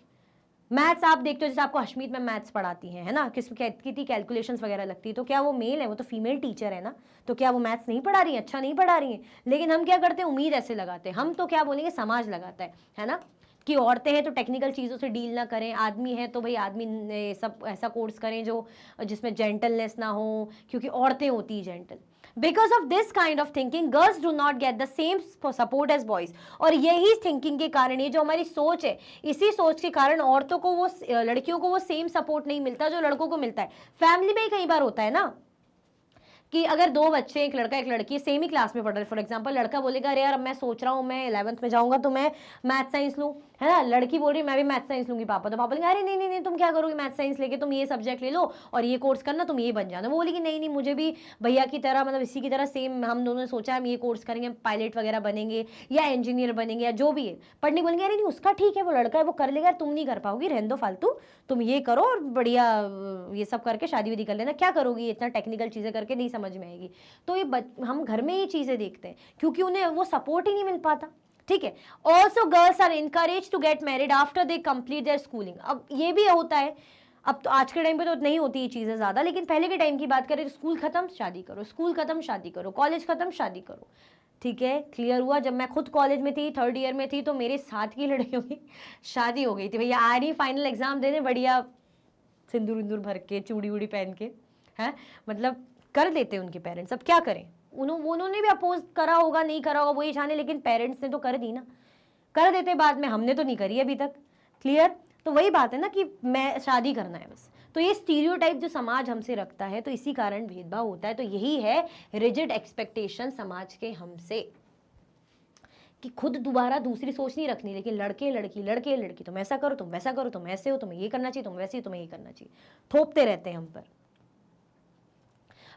मैथ्स आप देखते हो, जैसे आपको हशमीत में मैथ्स पढ़ाती है ना, कितनी कैलकुलेशंस वगैरह लगती है, तो क्या वो मेल है? वो तो फीमेल टीचर है ना, तो क्या वो मैथ्स नहीं पढ़ा रही है, अच्छा नहीं पढ़ा रही है? लेकिन हम क्या करते हैं, उम्मीद ऐसे लगाते हैं, हम तो क्या बोलेंगे, समाज लगाता है ना, कि औरतें हैं तो टेक्निकल चीज़ों से डील ना करें, आदमी है तो भाई आदमी सब ऐसा कोर्स करें जो जिसमें जेंटलनेस ना हो, क्योंकि औरतें होती हैं gentle. Because of this kind of thinking, girls do not get the same support as boys. और यही थिंकिंग के कारण, ये जो हमारी सोच है, इसी सोच के कारण औरतों को वो, लड़कियों को वो सेम सपोर्ट नहीं मिलता जो लड़कों को मिलता है। फैमिली में ही कई बार होता है ना कि अगर दो बच्चे, एक लड़का एक लड़की सेम ही क्लास में पढ़ रहे, फॉर एग्जांपल लड़का बोलेगा अरे यार अब मैं सोच रहा हूँ मैं 11th में जाऊंगा तो मैं मैथ साइंस लूँ, है ना, लड़की बोल रही मैं भी मैथ साइंस लूंगी पापा, तो पापा बोलेंगे अरे नहीं नहीं नहीं तुम क्या करोगे मैथ साइंस लेके, तुम ये सब्जेक्ट ले लो और ये कोर्स करना, तुम ये बन जाना। वो बोलेगी नहीं नहीं मुझे भी भैया की तरह, मतलब इसी की तरह सेम, हम दोनों ने सोचा हम ये कोर्स करेंगे, पायलट वगैरह बनेंगे या इंजीनियर बनेंगे या जो भी है, पढ़ने बोलेंगे अरे नहीं उसका ठीक है वो लड़का है वो कर लेगा, तुम नहीं कर पाओगी, रहने दो फालतू, तुम ये करो और बढ़िया ये सब करके शादी वादी कर लेना, क्या करोगी इतना टेक्निकल चीज़ें करके, नहीं समझ में आएगी। तो ये हम घर में ये चीज़ें देखते हैं क्योंकि उन्हें वो सपोर्ट ही नहीं मिल पाता, ठीक है। Also girls are encourage to get married after they complete their schooling. अब ये भी होता है, अब तो आज के टाइम पे तो नहीं होती ये चीज़ें ज़्यादा, लेकिन पहले के टाइम की बात करें तो स्कूल खत्म शादी करो, स्कूल खत्म शादी करो, कॉलेज खत्म शादी करो, ठीक है। क्लियर हुआ। जब मैं खुद कॉलेज में थी 3rd ईयर में थी तो मेरे साथ की लड़कियों की शादी हो गई थी, भैया आ रही फाइनल एग्जाम देने बढ़िया सिंदूर विंदूर भर के चूड़ी उड़ी पहन के, हैं, मतलब कर देते उनके पेरेंट्स। अब क्या करें, उन्होंने भी अपोज करा होगा नहीं करा होगा वो ये जाने, लेकिन पेरेंट्स ने तो कर दी ना, कर देते बाद में, हमने तो नहीं करी अभी तक। क्लियर। तो वही बात है ना कि मैं शादी करना है बस। तो ये स्टीरियोटाइप जो समाज हमसे रखता है, तो इसी कारण भेदभाव होता है। तो यही है रिजिड एक्सपेक्टेशन समाज के हमसे कि खुद दोबारा दूसरी सोच नहीं रखनी, लेकिन लड़के लड़की लड़के लड़की तुम ऐसा करो, तुम वैसा करो, तुम ऐसे हो, तुम्हें ये करना चाहिए, तुम वैसे हो, तुम्हें ये करना चाहिए, थोपते रहते हैं हम पर।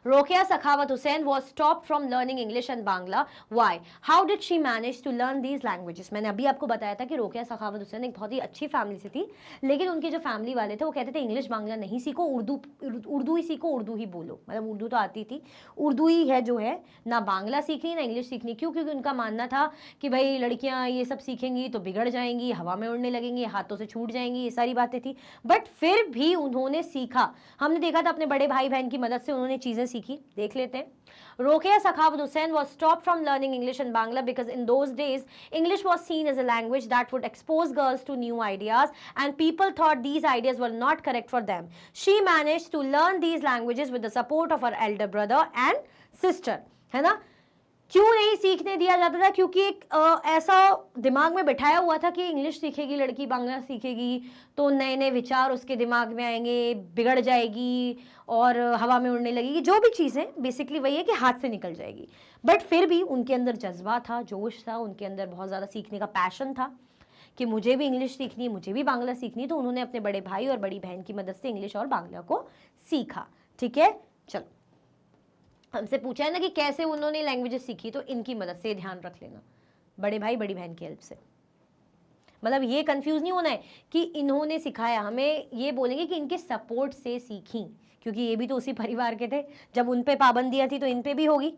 Rokeya Sakhavat Hussain was stopped from learning English and Bangla. Why? How did she manage to learn these languages? मैंने अभी आपको बताया था कि रोकेया सखावत हुसैन एक बहुत ही अच्छी फैमिली से थी, लेकिन उनके जो फैमिली वाले थे वो कहते थे इंग्लिश बांग्ला नहीं सीखो, उर्दू ही सीखो, उर्दू ही बोलो। मतलब उर्दू तो आती थी, उर्दू ही है जो है, ना बांग्ला सीखनी ना इंग्लिश सीखनी। क्यों? क्योंकि उनका मानना था कि भाई लड़कियाँ ये सब सीखेंगी तो बिगड़ जाएंगी, हवा में उड़ने लगेंगी, हाथों से छूट जाएंगी, ये सारी बातें थी। बट फिर भी उन्होंने सीखा, हमने देखा था अपने बड़े भाई बहन की मदद से उन्होंने चीज़ें सीखी। देख लेते हैं। Rokeya Sakhavat Hussain was stopped from learning English and Bangla because in those days English was seen as a language that would expose girls to new ideas and people thought these ideas were not correct for them. She managed to learn these languages with the support of her elder brother and sister, है ना। क्यों नहीं सीखने दिया जाता था? क्योंकि एक ऐसा दिमाग में बिठाया हुआ था कि इंग्लिश सीखेगी लड़की, बांग्ला सीखेगी तो नए नए विचार उसके दिमाग में आएंगे, बिगड़ जाएगी और हवा में उड़ने लगेगी, जो भी चीज़ें बेसिकली वही है कि हाथ से निकल जाएगी। बट फिर भी उनके अंदर जज्बा था, जोश था, उनके अंदर बहुत ज़्यादा सीखने का पैशन था कि मुझे भी इंग्लिश सीखनी है, मुझे भी बांग्ला सीखनी है। तो उन्होंने अपने बड़े भाई और बड़ी बहन की मदद से इंग्लिश और बांग्ला को सीखा, ठीक है। चलो, हमसे पूछा है ना कि कैसे उन्होंने लैंग्वेजेस सीखी, तो इनकी मदद से ध्यान रख लेना, बड़े भाई बड़ी बहन की हेल्प से। मतलब ये कंफ्यूज नहीं होना है कि इन्होंने सिखाया, हमें ये बोलेंगे कि इनके सपोर्ट से सीखी, क्योंकि ये भी तो उसी परिवार के थे। जब उन पे पाबंदियां थी तो इन पे भी होगी।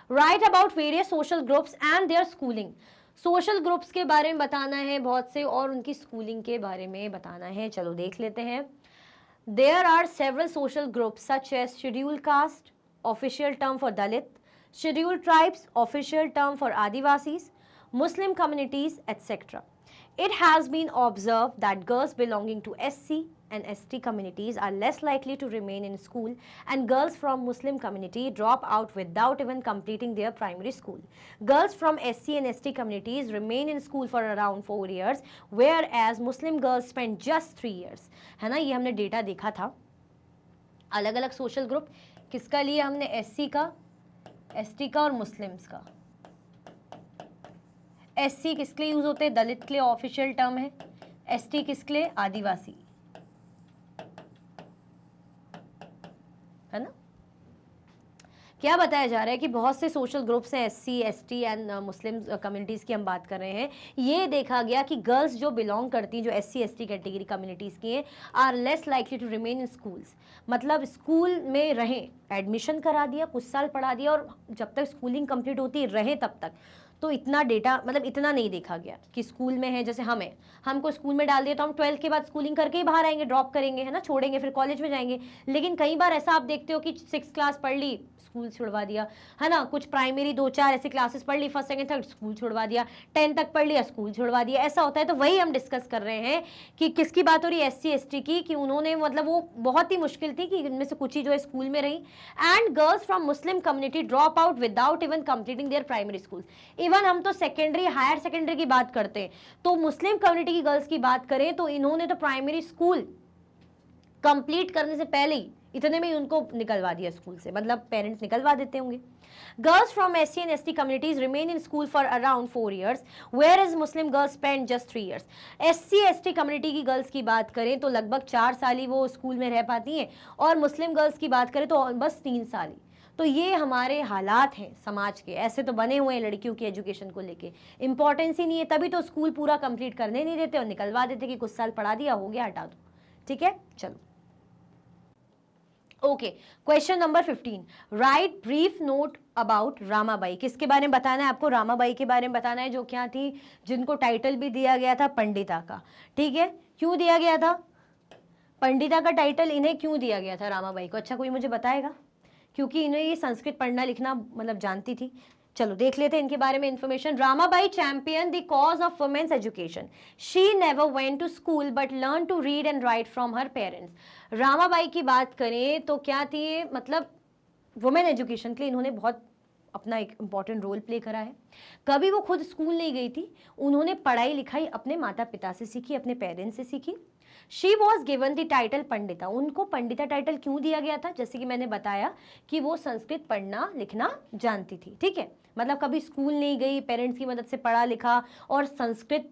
Write about various social groups and their schooling. Social groups के बारे में बताना है बहुत से, और उनकी स्कूलिंग के बारे में बताना है। चलो देख लेते हैं। There are several social groups such as scheduled caste, official term for Dalit, scheduled tribes, official term for Adivasis, Muslim communities, etc. It has been observed that girls belonging to SC and ST communities are less likely to remain in school, and girls from Muslim community drop out without even completing their primary school. Girls from SC and ST communities remain in school for around 4 years, whereas Muslim girls spend just 3 years. है ना, ये हमने डेटा देखा था। अलग अलग सोशल ग्रुप किसका लिए हमने, एससी का, एसटी का और मुस्लिम्स का। एससी किसके लिए यूज होते हैं? दलित के लिए ऑफिशियल टर्म है। एसटी किसके लिए? आदिवासी, है ना। क्या बताया जा रहा है कि बहुत से सोशल ग्रुप्स हैं, SC, ST and Muslim communities की हम बात कर रहे हैं। ये देखा गया कि गर्ल्स जो बिलोंग करती हैं, जो एससी एसटी कैटेगरी कम्युनिटीज़ की हैं, are less likely to remain in schools. मतलब स्कूल में रहें, एडमिशन करा दिया, कुछ साल पढ़ा दिया, और जब तक स्कूलिंग कंप्लीट होती रहे तब तक, तो इतना डेटा, मतलब इतना नहीं देखा गया कि स्कूल में है। जैसे हमको स्कूल में डाल दिया तो हम 12th के बाद स्कूलिंग करके ही बाहर आएंगे, ड्रॉप करेंगे, है ना, छोड़ेंगे, फिर कॉलेज में जाएंगे। लेकिन कई बार ऐसा आप देखते हो कि 6th क्लास पढ़ ली, स्कूल छुड़वा दिया, है ना। कुछ प्राइमरी 2-4 ऐसे क्लासेस पढ़ ली, 1st, 2nd, 3rd, स्कूल छुड़वा दिया, 10th तक पढ़ लिया, स्कूल छुड़वा दिया, ऐसा होता है। तो वही हम डिस्कस कर रहे हैं कि किसकी बात हो रही है, एससी एसटी की, कि उन्होंने, मतलब वो बहुत ही मुश्किल थी कि इनमें से कुछ ही जो है स्कूल में रही। And girls from Muslim community drop out without even completing there primary school. Even हम तो सेकेंडरी, हायर सेकेंडरी की बात करते हैं, तो मुस्लिम कम्युनिटी की गर्ल्स की बात करें तो इन्होंने तो प्राइमरी स्कूल कंप्लीट करने से पहले ही इतने में ही उनको निकलवा दिया स्कूल से, मतलब पेरेंट्स निकलवा देते होंगे। Girls from SC and ST communities remain in school for around 4 years, whereas Muslim girls spend just 3 years. SC ST community की गर्ल्स की बात करें तो लगभग 4 साल ही वो स्कूल में रह पाती हैं, और मुस्लिम गर्ल्स की बात करें तो बस 3 साल ही। तो ये हमारे हालात हैं समाज के, ऐसे तो बने हुए हैं लड़कियों की एजुकेशन को लेके, इंपॉर्टेंस ही नहीं है, तभी तो स्कूल पूरा कंप्लीट करने नहीं देते और निकलवा देते कि कुछ साल पढ़ा दिया, हो गया, हटा दो। ठीक है, चलो okay. Question number 15, right brief note about Ramabai. किसके बारे में बताना है आपको? रामाबाई के बारे में बताना है, जो क्या थी, जिनको टाइटल भी दिया गया था पंडिता का। ठीक है, क्यों दिया गया था पंडिता का टाइटल, इन्हें क्यों दिया गया था रामाबाई को? अच्छा, कोई मुझे बताएगा? क्योंकि इन्हें ये संस्कृत पढ़ना लिखना मतलब जानती थी। चलो देख लेते हैं इनके बारे में information. Ramabai champion the cause of women's education. She never went to school but learn to read and write from her parents. Ramabai की बात करें तो क्या थी, मतलब वुमेन एजुकेशन के लिए इन्होंने बहुत अपना एक इम्पॉर्टेंट रोल प्ले करा है। कभी वो खुद स्कूल नहीं गई थी, उन्होंने पढ़ाई लिखाई अपने माता पिता से सीखी, अपने पेरेंट्स से सीखी। She was given the title Pandita. उनको पंडिता टाइटल क्यों दिया गया था? जैसे कि मैंने बताया कि वो संस्कृत पढ़ना लिखना जानती थी। ठीक है, मतलब कभी स्कूल नहीं गई, पेरेंट्स की मदद से पढ़ा लिखा और संस्कृत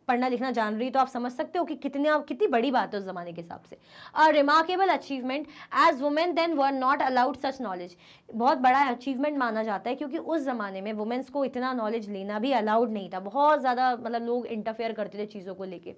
पढ़ना लिखना जान रही, तो आप समझ सकते हो कि कितनी बड़ी बात है उस जमाने के हिसाब से। A remarkable achievement as women then were not allowed such knowledge. बहुत बड़ा अचीवमेंट माना जाता है, क्योंकि उस जमाने में वुमेन्स को इतना नॉलेज लेना भी अलाउड नहीं था, बहुत ज़्यादा मतलब लोग इंटरफेयर करते थे चीज़ों को लेके।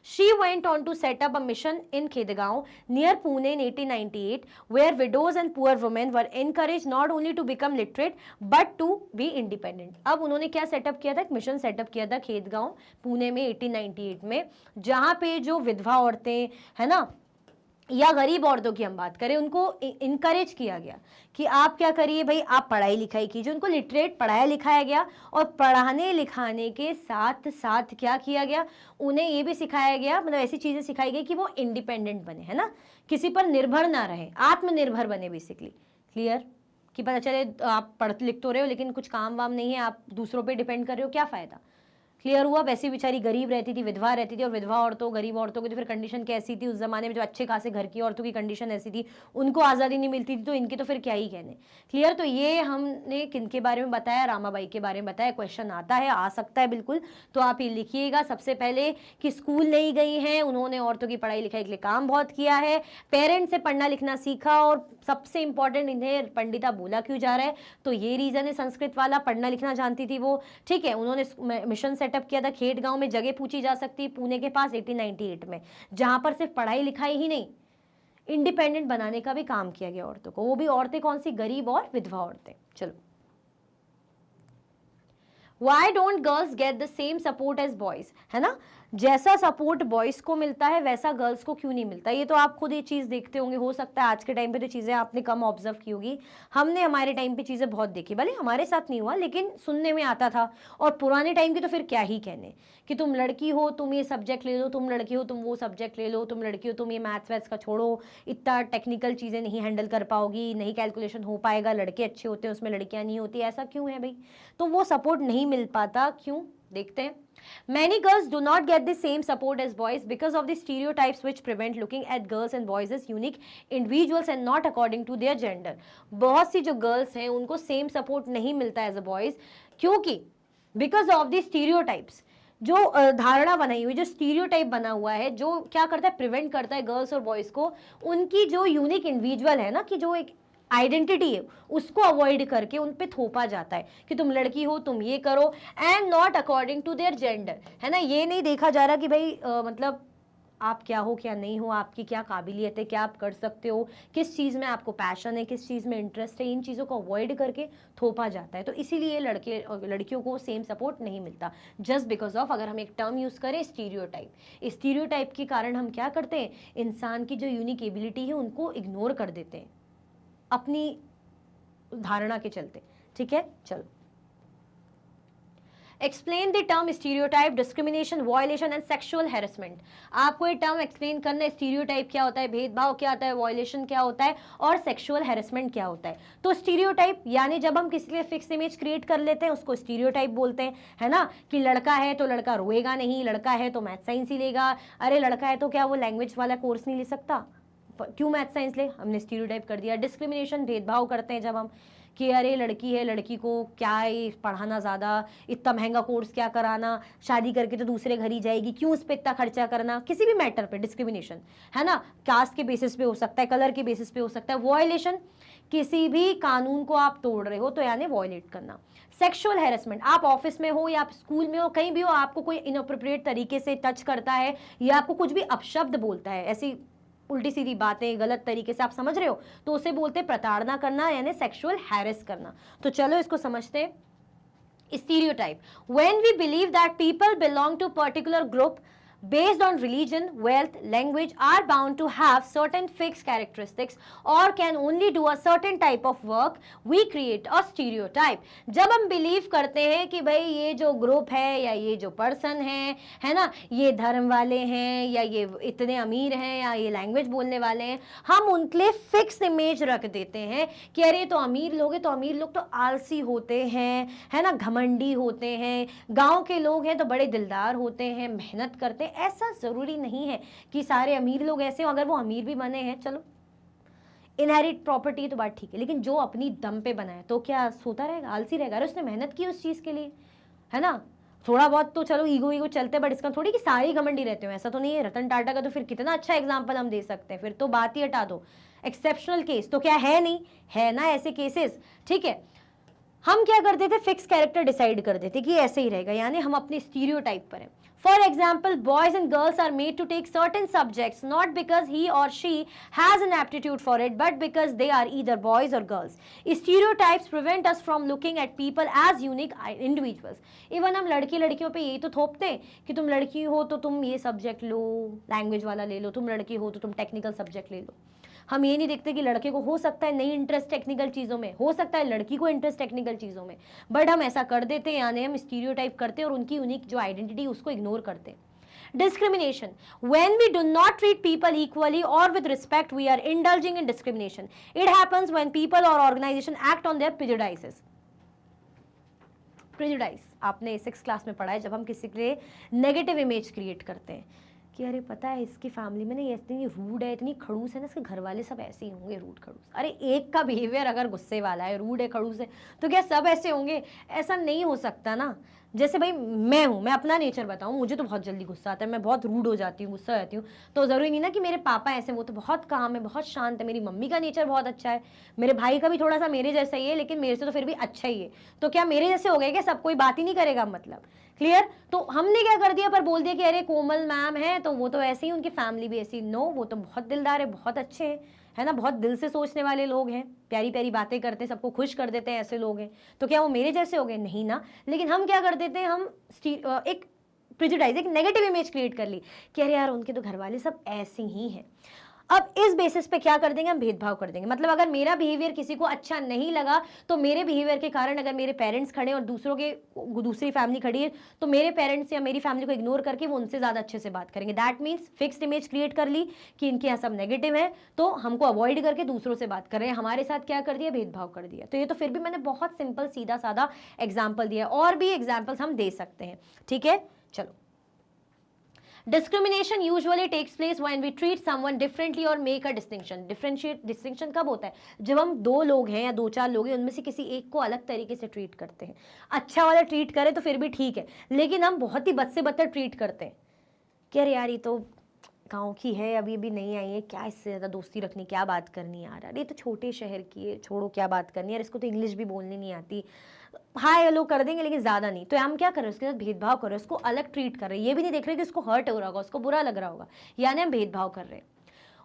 She went on to set up a mission in Khedgaon near Pune in 1898, where widows and poor women were encouraged not only to become literate but to be independent. अब उन्होंने क्या सेटअप किया था? एक मिशन सेटअप किया था खेदगांव पुणे में 1898 में, जहाँ पे जो विधवा औरतें है ना, या गरीब औरतों की हम बात करें, उनको इनकरेज किया गया कि आप क्या करिए भाई, आप पढ़ाई लिखाई कीजिए। उनको लिटरेट पढ़ाया लिखाया गया, और पढ़ाने लिखाने के साथ साथ क्या किया गया, उन्हें ये भी सिखाया गया, मतलब ऐसी चीज़ें सिखाई गई कि वो इंडिपेंडेंट बने, है ना, किसी पर निर्भर ना रहे, आत्मनिर्भर बने बेसिकली। क्लियर? कि पता चले आप पढ़ लिख तो रहे हो लेकिन कुछ काम वाम नहीं है, आप दूसरों पर डिपेंड कर रहे हो, क्या फ़ायदा। क्लियर हुआ? वैसी बेचारी गरीब रहती थी, विधवा रहती थी, और विधवा औरतों गरीब औरतों की तो फिर कंडीशन कैसी थी उस जमाने में, जो अच्छे खासे घर की औरतों की कंडीशन ऐसी थी, उनको आज़ादी नहीं मिलती थी, तो इनकी तो फिर क्या ही कहने। क्लियर? तो ये हमने किनके बारे में बताया? रामाबाई के बारे में बताया। क्वेश्चन आता है, आ सकता है बिल्कुल, तो आप ये लिखिएगा सबसे पहले कि स्कूल नहीं गई हैं, उन्होंने औरतों की पढ़ाई लिखाई के लिए काम बहुत किया है, पेरेंट्स से पढ़ना लिखना सीखा, और सबसे इंपॉर्टेंट इन्हें पंडिता बोला क्यों जा रहा है, तो ये रीज़न है संस्कृत वाला, पढ़ना लिखना जानती थी वो। ठीक है, उन्होंने मिशन सेटअप किया था खेडगांव में, जगह पूछी जा सकती है पुणे के पास 1898 में, जहां पर सिर्फ पढ़ाई लिखाई ही नहीं, इंडिपेंडेंट बनाने का भी काम किया गया औरतों को। वो भी औरतें कौन सी? गरीब और विधवा औरतें। चलो, Why don't girls get the same support as boys? है ना, जैसा सपोर्ट बॉयज को मिलता है वैसा गर्ल्स को क्यों नहीं मिलता? ये तो आप खुद ये चीज़ देखते होंगे, हो सकता है आज के टाइम पे तो चीज़ें आपने कम ऑब्जर्व की होगी, हमने हमारे टाइम पे चीज़ें बहुत देखी, भले हमारे साथ नहीं हुआ लेकिन सुनने में आता था। और पुराने टाइम की तो फिर क्या ही कहने, कि तुम लड़की हो तुम ये सब्जेक्ट ले लो, तुम लड़की हो तुम वो सब्जेक्ट ले लो, तुम लड़की हो तुम ये मैथ्स वैथ्स का छोड़ो, इतना टेक्निकल चीज़ें नहीं हैंडल कर पाओगी, नहीं कैलकुलेशन हो पाएगा, लड़के अच्छे होते हैं उसमें लड़कियाँ नहीं होती। ऐसा क्यों है भाई? तो वो सपोर्ट नहीं मिल पाता, क्यों? देखते हैं। Many girls do not get the same support as boys because of the stereotypes which prevent looking at girls and boys as unique individuals and not according to their gender. बहुत सी जो girls हैं उनको same support नहीं मिलता as a boys, क्योंकि because of the stereotypes, जो धारणा बनाई हुई, जो स्टीरियोटाइप बना हुआ है, जो क्या करता है, प्रिवेंट करता है गर्ल्स और बॉयज़ को उनकी जो यूनिक इंडिविजुअल है ना, कि जो एक आइडेंटिटी है उसको अवॉइड करके उन पे थोपा जाता है कि तुम लड़की हो तुम ये करो, and not according to their gender, है ना। ये नहीं देखा जा रहा कि भाई मतलब आप क्या हो क्या नहीं हो, आपकी क्या काबिलियत है, क्या आप कर सकते हो, किस चीज़ में आपको पैशन है, किस चीज़ में इंटरेस्ट है, इन चीज़ों को अवॉइड करके थोपा जाता है। तो इसीलिए लड़के और लड़कियों को सेम सपोर्ट नहीं मिलता, जस्ट बिकॉज ऑफ, अगर हम एक टर्म यूज़ करें, स्टीरियोटाइप। स्टीरियोटाइप के कारण हम क्या करते हैं, इंसान की जो यूनिक एबिलिटी है उनको इग्नोर कर देते हैं अपनी धारणा के चलते। ठीक है, चलो। Explain the term stereotype, discrimination, violation and sexual harassment. आपको ये टर्म एक्सप्लेन करना है, स्टीरियोटाइप क्या होता है, भेदभाव क्या होता है, वायलेशन क्या होता है, और सेक्सुअल हैरेसमेंट क्या होता है। तो स्टीरियोटाइप यानी जब हम किसी लिए फिक्स इमेज क्रिएट कर लेते हैं उसको स्टीरियोटाइप बोलते हैं, है ना। कि लड़का है तो लड़का रोएगा नहीं, लड़का है तो मैथ साइंस ही लेगा, अरे लड़का है तो क्या वो लैंग्वेज वाला कोर्स नहीं ले सकता, क्यों मैथ साइंस ले, हमने स्टीरियोटाइप कर दिया। डिस्क्रिमिनेशन, भेदभाव करते हैं जब हम कि अरे लड़की है, लड़की को क्या है पढ़ाना, ज़्यादा इतना महंगा कोर्स क्या कराना, शादी करके तो दूसरे घर ही जाएगी, क्यों उस पर इतना खर्चा करना, किसी भी मैटर पे डिस्क्रिमिनेशन है ना, कास्ट के बेसिस पे हो सकता है, कलर के बेसिस पे हो सकता है। वॉयलेशन, किसी भी कानून को आप तोड़ रहे हो तो यानी वॉयलेट करना। सेक्सुअल हैरेसमेंट, आप ऑफिस में हो या आप स्कूल में हो, कहीं भी हो, आपको कोई इनअप्रोप्रिएट तरीके से टच करता है या आपको कुछ भी अपशब्द बोलता है, ऐसी उल्टी सीधी बातें गलत तरीके से आप समझ रहे हो, तो उसे बोलते हैं प्रताड़ना करना यानी सेक्सुअल हैरेस करना। तो चलो इसको समझते हैं। Stereotype, when we believe that people belong to particular group based on religion, wealth, language are bound to have certain fixed characteristics or can only do a certain type of work, we create a stereotype। जब हम बिलीव करते हैं कि भाई ये जो ग्रुप है या ये जो पर्सन है ना, ये धर्म वाले हैं या ये इतने अमीर हैं या ये लैंग्वेज बोलने वाले हैं, हम उनके लिए फिक्स इमेज रख देते हैं कि अरे तो अमीर लोग हैं, तो अमीर लोग तो आलसी होते हैं, है ना, घमंडी होते हैं, गाँव के लोग हैं तो बड़े दिलदार होते हैं, मेहनत करते हैं। ऐसा जरूरी नहीं है कि सारे अमीर लोग ऐसे हो, अगर वो अमीर भी बने हैं, चलो इनहेरिट प्रॉपर्टी तो बात ठीक है, लेकिन जो अपनी दम पे बना है तो क्या सोता रहेगा, आलसी रहेगा? अरे उसने मेहनत की उस चीज के लिए, है ना। थोड़ा बहुत तो चलो ईगो चलते, बट इसका थोड़ी कि सारे ही घमंडी रहते हो, ऐसा तो नहीं है। रतन टाटा का तो फिर कितना अच्छा एग्जाम्पल हम दे सकते हैं, फिर तो बात ही हटा दो। एक्सेप्शनल केस तो क्या है, नहीं है ना ऐसे केसेस, ठीक है। हम क्या कर देते, फिक्स कैरेक्टर डिसाइड कर देते कि ऐसे ही रहेगा, यानी हम अपने स्टीरियोटाइप पर हैं। For example, boys and girls are made to take certain subjects not because he or she has an aptitude for it, but because they are either boys or girls. Stereotypes prevent us from looking at people as unique individuals. Even हम लड़की लड़कियों पे यही तो थोपते हैं कि तुम लड़की हो तो तुम ये सब्जेक्ट लो, लैंग्वेज वाला ले लो, तुम लड़की हो तो तुम टेक्निकल सब्जेक्ट ले लो। हम ये नहीं देखते कि लड़के को हो सकता है नहीं इंटरेस्ट टेक्निकल चीज़ों में, हो सकता है लड़की को इंटरेस्ट टेक्निकल चीज़ों में, बट हम ऐसा कर देते हैं, यानी हम स्टीरियोटाइप करते हैं और उनकी यूनिक जो आइडेंटिटी उसको इग्नोर करते हैं। Discrimination, when we do not treat people equally or with respect, we are indulging in discrimination. It happens when people or organization act on their prejudices. Prejudice आपने 6th क्लास में पढ़ा है, जब हम किसी के लिए नेगेटिव इमेज क्रिएट करते हैं कि अरे पता है इसकी फैमिली में ना ये इतनी रूड है, इतनी खड़ूस है ना, इसके घर वाले सब ऐसे ही होंगे, रूड खड़ूस। अरे एक का बिहेवियर अगर गुस्से वाला है, रूड है, खड़ूस है, तो क्या सब ऐसे होंगे? ऐसा नहीं हो सकता ना। जैसे भाई मैं हूँ, मैं अपना नेचर बताऊँ, मुझे तो बहुत जल्दी गुस्सा आता है, मैं बहुत रूड हो जाती हूँ, गुस्सा हो जाती हूँ। तो ज़रूरी नहीं ना कि मेरे पापा ऐसे, वो तो बहुत काम है, बहुत शांत है। मेरी मम्मी का नेचर बहुत अच्छा है, मेरे भाई का भी थोड़ा सा मेरे जैसा ही है, लेकिन मेरे से तो फिर भी अच्छा ही है। तो क्या मेरे जैसे हो गए क्या सब? कोई बात ही नहीं करेगा, मतलब क्लियर? तो हमने क्या कर दिया, पर बोल दिया कि अरे कोमल मैम है तो वो तो ऐसे ही, उनकी फैमिली भी ऐसी। नो, वो तो बहुत दिलदार है, बहुत अच्छे हैं, है ना, बहुत दिल से सोचने वाले लोग हैं, प्यारी प्यारी बातें करते हैं, सबको खुश कर देते हैं, ऐसे लोग हैं। तो क्या वो मेरे जैसे हो गए? नहीं ना। लेकिन हम क्या कर देते हैं, हम एक प्रेजुडाइज, एक नेगेटिव इमेज क्रिएट कर ली कि अरे यार उनके तो घर वाले सब ऐसे ही हैं। अब इस बेसिस पे क्या कर देंगे, हम भेदभाव कर देंगे। मतलब अगर मेरा बिहेवियर किसी को अच्छा नहीं लगा तो मेरे बिहेवियर के कारण अगर मेरे पेरेंट्स खड़े और दूसरी फैमिली खड़ी है तो मेरे पेरेंट्स या मेरी फैमिली को इग्नोर करके वो उनसे ज़्यादा अच्छे से बात करेंगे। That means fixed image create कर ली कि इनके यहाँ सब नेगेटिव है, तो हमको अवॉइड करके दूसरों से बात कर रहे हैं। हमारे साथ क्या कर दिया, भेदभाव कर दिया। तो ये तो फिर भी मैंने बहुत सिंपल सीधा साधा एग्जाम्पल दिया, और भी एग्जाम्पल्स हम दे सकते हैं, ठीक है। चलो, Discrimination usually takes place when we treat someone differently or make a distinction. Distinction कब होता है? जब हम दो लोग हैं या दो चार लोग हैं, उनमें से किसी एक को अलग तरीके से ट्रीट करते हैं। अच्छा वाला ट्रीट करें तो फिर भी ठीक है, लेकिन हम बहुत ही बद से बदतर ट्रीट करते हैं कि अरे यार ये तो गाँव की है, अभी अभी नहीं आई है, क्या इससे ज़्यादा दोस्ती रखनी, क्या बात करनी यार, अरे ये तो छोटे शहर की है, छोड़ो क्या बात करनी यार, इसको तो इंग्लिश भी बोलनी नहीं आती, हाय हेलो कर देंगे लेकिन ज़्यादा नहीं। तो हम क्या कर रहे हैं, उसके साथ भेदभाव कर रहे हैं, उसको अलग ट्रीट कर रहे हैं। ये भी नहीं देख रहे कि उसको हर्ट हो रहा होगा, उसको बुरा लग रहा होगा, यानी हम भेदभाव कर रहे हैं।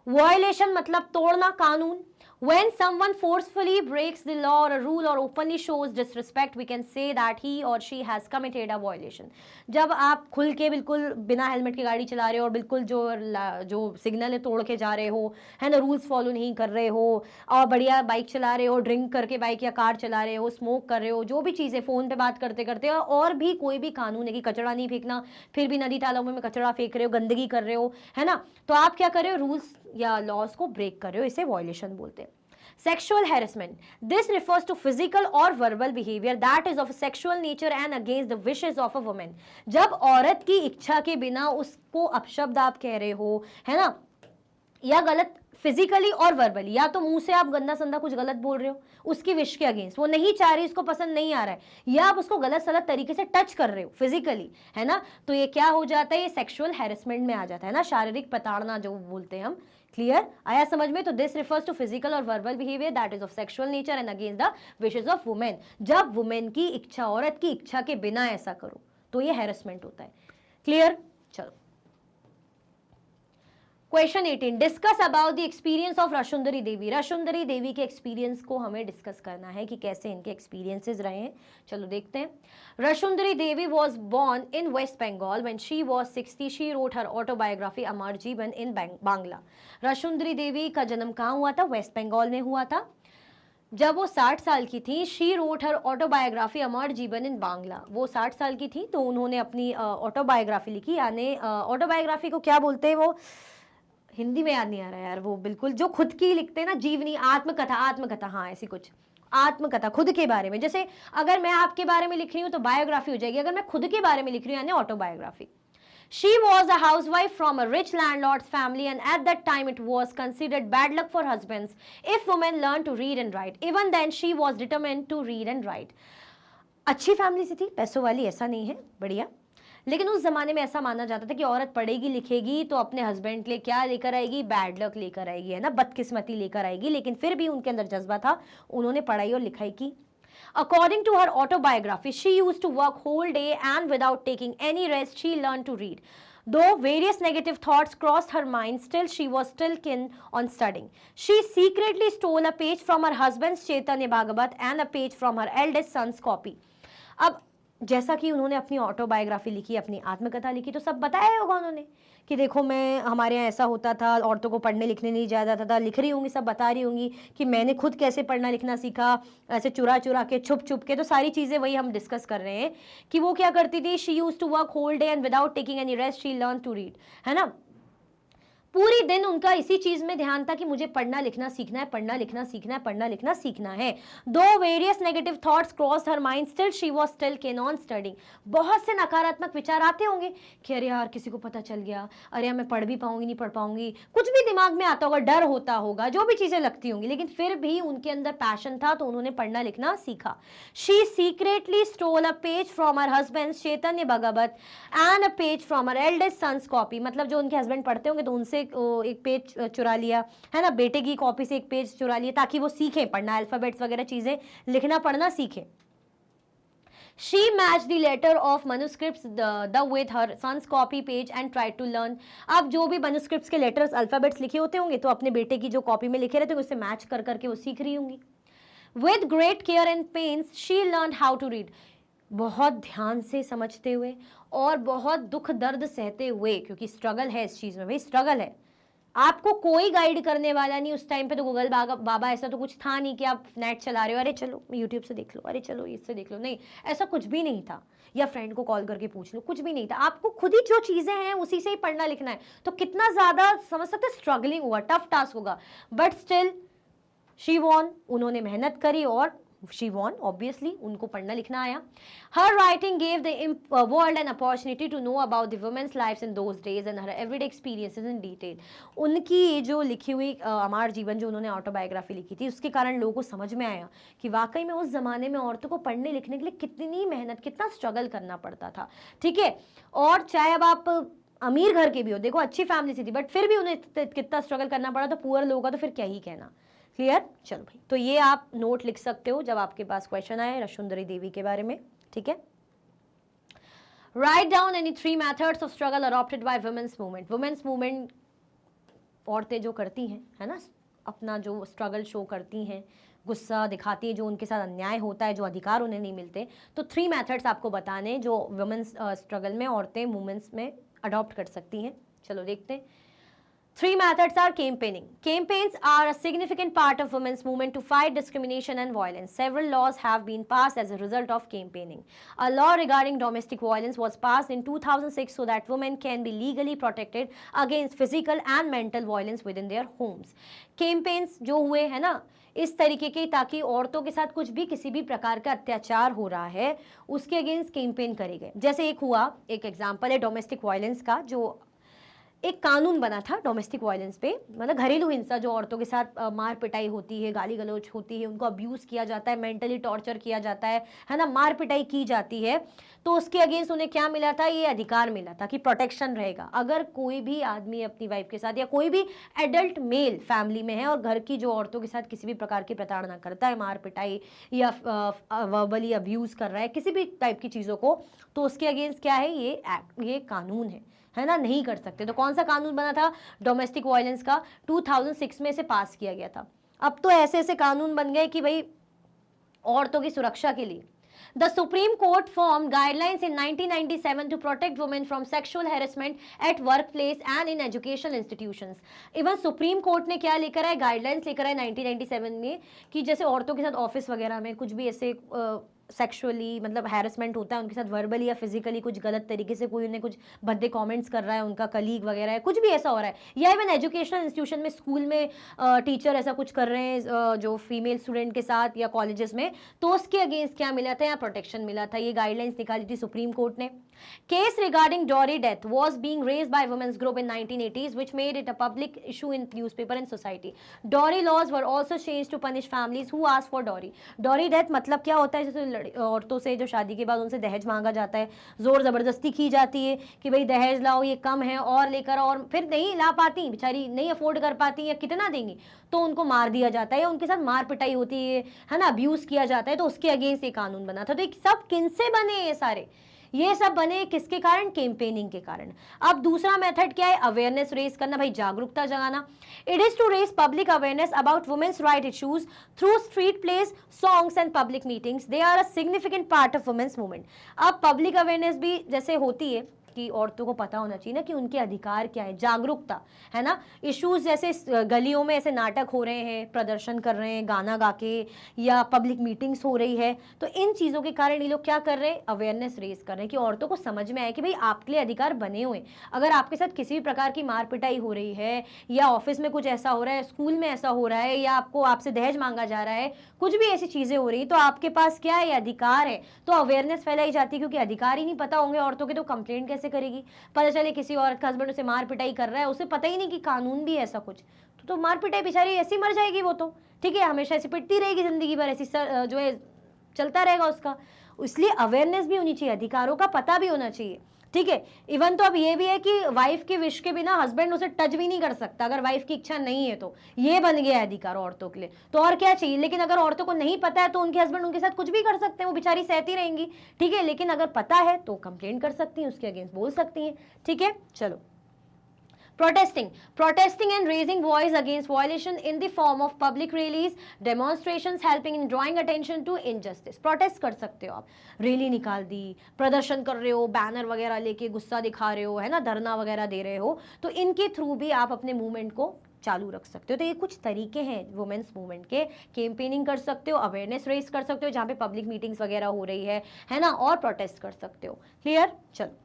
वायलेशन मतलब तोड़ना कानून। When someone forcefully breaks the law or a rule or openly shows disrespect, we can say that he or she has committed a violation. जब आप खुल के बिल्कुल बिना हेलमेट की गाड़ी चला रहे हो और बिल्कुल जो सिग्नल है तोड़ के जा रहे हो, है ना, रूल्स फॉलो नहीं कर रहे हो, और बढ़िया बाइक चला रहे हो, ड्रिंक करके बाइक या कार चला रहे हो, स्मोक कर रहे हो, जो भी चीज़ें फ़ोन पे बात करते करते, और भी कोई भी कानून है कि कचरा नहीं फेंकना, फिर भी नदी तालाबों में कचरा फेंक रहे हो, गंदगी कर रहे हो, है ना, तो आप क्या कर रहे हो, रूल्स या लॉज को ब्रेक कर रहे हो, इसे वायलेशन बोलते हैं। Sexual harassment. This refers to physical or verbal behavior that is of a sexual nature and against the wishes of a woman. जब औरत की इच्छा के बिना उसको अपशब्द आप कह रहे हो, है ना, या गलत फिजिकली और वर्बली, या तो मुंह से आप गंदा संदा कुछ गलत बोल रहे हो उसकी विश के अगेंस्ट, वो नहीं चाह रही, उसको पसंद नहीं आ रहा है, या आप उसको गलत सलत तरीके से टच कर रहे हो फिजिकली, है ना, तो ये क्या हो जाता है, ये सेक्सुअल हैरेसमेंट में आ जाता है ना, शारीरिक प्रताड़ना जो बोलते हैं हम। क्लियर आया समझ में? तो दिस रिफर्स टू फिजिकल और verbal behaviour that is of sexual nature and against the wishes of women. जब वुमेन की इच्छा, औरत की इच्छा के बिना ऐसा करो तो ये हैरेसमेंट होता है। क्लियर? चलो question 18, discuss about the experience of Rashsundari Devi. Rashsundari Devi के एक्सपीरियंस को हमें डिस्कस करना है कि कैसे इनके एक्सपीरियंसेस रहे हैं। चलो देखते हैं। Rashsundari Devi was born in West Bengal when she was 60। She wrote her autobiography Amar Jiban in Bangla. रशुंदरी देवी का जन्म कहाँ हुआ था? वेस्ट बंगाल में हुआ था। जब वो 60 साल की थी, she wrote her autobiography Amar Jiban in Bangla, वो 60 साल की थी तो उन्होंने अपनी ऑटोबायोग्राफी लिखी। यानी ऑटोबायोग्राफी को क्या बोलते हैं, वो हिंदी में याद नहीं आ रहा यार, वो बिल्कुल जो खुद की लिखते हैं ना, जीवनी, आत्मकथा, आत्मकथा, हाँ ऐसी कुछ आत्मकथा, खुद के बारे में। जैसे अगर मैं आपके बारे में लिख रही हूँ तो बायोग्राफी हो जाएगी, अगर मैं खुद के बारे में लिख रही हूँ यानी autobiography. She was a housewife from a rich landlord's family, and at that time it was considered bad luck for husbands if women learned to read and write. Even then she was determined to read and write. अच्छी फैमिली से थी, पैसों वाली, ऐसा नहीं है, बढ़िया। लेकिन उस जमाने में ऐसा माना जाता था कि औरत पढ़ेगी लिखेगी तो अपने हस्बैंड के लिए क्या लेकर आएगी? बैड लक लेकर आएगी, है ना, बदकिस्मती लेकर आएगी। लेकिन फिर भी उनके अंदर जज्बा था, उन्होंने पढ़ाई और लिखाई की। According to her autobiography, she used to work whole day and without taking any rest, she learned to read. Though various negative thoughts crossed her mind, still she was still keen on studying. She secretly stole a page from her husband's Chaitanya Bhagavat and a page from her eldest son's copy. अब जैसा कि उन्होंने अपनी ऑटोबायोग्राफी लिखी, अपनी आत्मकथा लिखी, तो सब बताया होगा उन्होंने कि देखो मैं, हमारे यहाँ ऐसा होता था, औरतों को पढ़ने लिखने नहीं जाया जाता था, लिख रही होंगी, सब बता रही होंगी कि मैंने खुद कैसे पढ़ना लिखना सीखा, ऐसे चुरा चुरा के, छुप छुप के। तो सारी चीज़ें वही हम डिस्कस कर रहे हैं कि वो क्या करती थी। She use to work whole day and without taking any rest she learn to read, है ना, पूरी दिन उनका इसी चीज में ध्यान था कि मुझे पढ़ना लिखना सीखना है, पढ़ना लिखना सीखना है, पढ़ना लिखना सीखना है। दो various negative thoughts crossed her mind, still she was still keen on studying. बहुत से नकारात्मक विचार आते होंगे कि अरे यार किसी को पता चल गया, अरे यार मैं पढ़ भी पाऊंगी नहीं पढ़ पाऊंगी, कुछ भी दिमाग में आता होगा, डर होता होगा, जो भी चीजें लगती होंगी, लेकिन फिर भी उनके अंदर पैशन था तो उन्होंने पढ़ना लिखना सीखा। She secretly stole a page from her husband Chaitanya Bhagavat and a page from her eldest sons copy. मतलब जो उनके हस्बैंड पढ़ते होंगे तो उनसे एक पेज चुरा लिया, है ना, बेटे की कॉपी से एक पेज चुरा लिया ताकि वो सीखे पढ़ना, अल्फाबेट्स वगैरह चीजें लिखना पढ़ना सीखे। She matched the letter of manuscripts with her son's copy page and tried to learn. अब जो भी manuscripts के letters अल्फाबेट्स लिखे होते होंगे तो अपने बेटे की जो कॉपी में लिखे रहते होंगे उससे मैच कर करके वो सीख रही होंगी। With great care and pains she learned how to read. बहुत ध्यान से समझते हुए और बहुत दुख दर्द सहते हुए, क्योंकि स्ट्रगल है इस चीज में, भाई स्ट्रगल है, आपको कोई गाइड करने वाला नहीं। उस टाइम पे तो गूगल बाबा ऐसा तो कुछ था नहीं कि आप नेट चला रहे हो, अरे चलो यूट्यूब से देख लो, अरे चलो इससे देख लो, नहीं, ऐसा कुछ भी नहीं था, या फ्रेंड को कॉल करके पूछ लो, कुछ भी नहीं था। आपको खुद ही जो चीजें हैं उसी से ही पढ़ना लिखना है। तो कितना ज्यादा समझ सकते, स्ट्रगलिंग होगा, टफ टास्क होगा, बट स्टिल शी वॉन, उन्होंने मेहनत करी और she won, obviously उनको पढ़ना लिखना आया। Her writing gave the world an opportunity to know about the women's lives in those days and her everyday experiences in detail. उनकी ये जो लिखी हुई अमर जीवन, जो उन्होंने ऑटोबायोग्राफी लिखी थी, उसके कारण लोगों को समझ में आया कि वाकई में उस जमाने में औरतों को पढ़ने लिखने के लिए कितनी मेहनत, कितना स्ट्रगल करना पड़ता था। ठीक है, और चाहे अब आप अमीर घर के भी हो, देखो अच्छी फैमिली से थी बट फिर भी उन्हें कितना स्ट्रगल करना पड़ा, तो पुअर लोगों का तो फिर क्या ही कहना। क्लियर? चलो भाई, तो ये आप नोट लिख सकते हो जब आपके पास क्वेश्चन आए रशुंदरी देवी के बारे में। ठीक है, write down any 3 methods of struggle adopted by women's movement. Women's movement औरतें जो करती हैं, है ना, अपना जो स्ट्रगल शो करती हैं, गुस्सा दिखाती है, जो उनके साथ अन्याय होता है, जो अधिकार उन्हें नहीं मिलते, तो 3 मेथड्स आपको बताने जो वुमेन्स स्ट्रगल में औरतें मूवमेंट्स में अडॉप्ट कर सकती हैं। चलो देखते हैं। 3 methods are campaigning. Campaigns are a significant part of women's movement to fight discrimination and violence. Several laws have been passed as a result of campaigning. A law regarding domestic violence was passed in 2006 so that women can be legally protected against physical and mental violence within their homes. Campaigns जो हुए है ना इस तरीके के, ताकि औरतों के साथ कुछ भी किसी भी प्रकार का अत्याचार हो रहा है उसके अगेंस्ट कैंपेन करे गए। जैसे एक हुआ, एक एग्जाम्पल है डोमेस्टिक वायलेंस का, जो एक कानून बना था डोमेस्टिक वायलेंस पे, मतलब घरेलू हिंसा, जो औरतों के साथ मार पिटाई होती है, गाली गलौज होती है, उनको अब्यूज़ किया जाता है, मेंटली टॉर्चर किया जाता है ना, मार पिटाई की जाती है, तो उसके अगेंस्ट उन्हें क्या मिला था, ये अधिकार मिला था कि प्रोटेक्शन रहेगा। अगर कोई भी आदमी अपनी वाइफ के साथ या कोई भी एडल्ट मेल फैमिली में है और घर की जो औरतों के साथ किसी भी प्रकार की प्रताड़ना करता है, मार पिटाई या वर्बली अब्यूज़ कर रहा है किसी भी टाइप की चीज़ों को, तो उसके अगेंस्ट क्या है, ये एक्ट, ये कानून है ना, नहीं कर सकते। तो कौन सा कानून बना था, डोमेस्टिक वायलेंस का, 2006 में से पास किया गया था। अब तो ऐसे ऐसे कानून बन गए कि भाई औरतों की सुरक्षा के लिए The Supreme Court formed guidelines in 1997 to protect women from sexual harassment at workplace and in educational institutions. Even Supreme Court ने क्या लेकर आए, गाइडलाइंस लेकर आए 1997 में कि जैसे औरतों के साथ ऑफिस वगैरह में कुछ भी ऐसे सेक्सुअली मतलब हैरेसमेंट होता है उनके साथ, वर्बली या फिजिकली कुछ गलत तरीके से कोई उन्हें कुछ भद्दे कमेंट्स कर रहा है, उनका कलीग वगैरह है, कुछ भी ऐसा हो रहा है, या इवन एजुकेशनल इंस्टीट्यूशन में, स्कूल में टीचर ऐसा कुछ कर रहे हैं जो फीमेल स्टूडेंट के साथ या कॉलेजेस में, तो उसके अगेंस्ट क्या मिला था, या प्रोटेक्शन मिला था। ये गाइडलाइंस निकाली थी सुप्रीम कोर्ट ने। Case regarding dowry death was being raise by women's group in 1980s which made it a public issue in newspaper and society. Dowry laws were also changed to punish families who asked for dowry. Dowry death मतलब क्या होता है, जैसे औरतों से जो शादी के बाद उनसे दहेज मांगा जाता है, जोर जबरदस्ती की जाती है कि भाई दहेज लाओ, ये कम है और लेकर, और फिर नहीं ला पाती, बेचारी नहीं अफोर्ड कर पाती या कितना देंगी, तो उनको मार दिया जाता है या उनके साथ मार पिटाई होती है ना, अब्यूज किया जाता है, तो उसके अगेंस्ट ये कानून बना था। तो ये सब किनसे बने, ये सारे ये सब बने किसके कारण, कैंपेनिंग के कारण। अब दूसरा मेथड क्या है, अवेयरनेस रेज करना, भाई जागरूकता जगाना। It is to raise public awareness about women's right issues through street place, songs and public meetings. They are a significant part of women's movement. अब पब्लिक अवेयरनेस भी जैसे होती है कि औरतों को पता होना चाहिए ना कि उनके अधिकार क्या है, जागरूकता है ना। इश्यूज जैसे गलियों में ऐसे नाटक हो रहे हैं, प्रदर्शन कर रहे हैं गाना गा के, या पब्लिक मीटिंग्स हो रही है, तो इन चीज़ों के कारण ये लोग क्या कर रहे हैं, अवेयरनेस रेज कर रहे हैं कि औरतों को समझ में आए कि भाई आपके लिए अधिकार बने हुए। अगर आपके साथ किसी भी प्रकार की मार पिटाई हो रही है, या ऑफिस में कुछ ऐसा हो रहा है, स्कूल में ऐसा हो रहा है, या आपसे दहेज मांगा जा रहा है, कुछ भी ऐसी चीज़ें हो रही, तो आपके पास क्या है, अधिकार है। तो अवेयरनेस फैलाई जाती है, क्योंकि अधिकार ही नहीं पता होंगे औरतों के तो कंप्लेंट कैसे करेगी। पता चले किसी औरत का हस्बैंड उसे मार पिटाई कर रहा है, उसे पता ही नहीं कि कानून भी है ऐसा कुछ, तो मार पिटाई बेचारी ऐसी मर जाएगी वो, तो ठीक है, हमेशा ऐसी पिटती रहेगी जिंदगी भर, ऐसी जो है चलता रहेगा उसका। इसलिए अवेयरनेस भी होनी चाहिए, अधिकारों का पता भी होना चाहिए, ठीक है। इवन तो अब ये भी है कि वाइफ के विश के बिना हस्बैंड उसे टच भी नहीं कर सकता, अगर वाइफ की इच्छा नहीं है तो। ये बन गया है अधिकार औरतों के लिए, तो और क्या चाहिए। लेकिन अगर औरतों को नहीं पता है तो उनके हस्बैंड उनके साथ कुछ भी कर सकते हैं, वो बेचारी सहती रहेंगी, ठीक है। लेकिन अगर पता है तो कंप्लेंट कर सकती हैं, उसके अगेंस्ट बोल सकती हैं, ठीक है। चलो, protesting and raising voice against violation in the form of public rallies, demonstrations, helping in drawing attention to injustice. protest कर सकते हो आप, रैली निकाल दी, प्रदर्शन कर रहे हो, बैनर वगैरह लेके गुस्सा दिखा रहे हो, है ना, धरना वगैरह दे रहे हो, तो इनके थ्रू भी आप अपने मूवमेंट को चालू रख सकते हो। तो ये कुछ तरीके हैं वुमेन्स मूवमेंट के, कैंपेनिंग कर सकते हो, अवेयरनेस रेज कर सकते हो जहाँ पे पब्लिक मीटिंग्स वगैरह हो रही है ना, और प्रोटेस्ट कर सकते हो। क्लियर। चलो,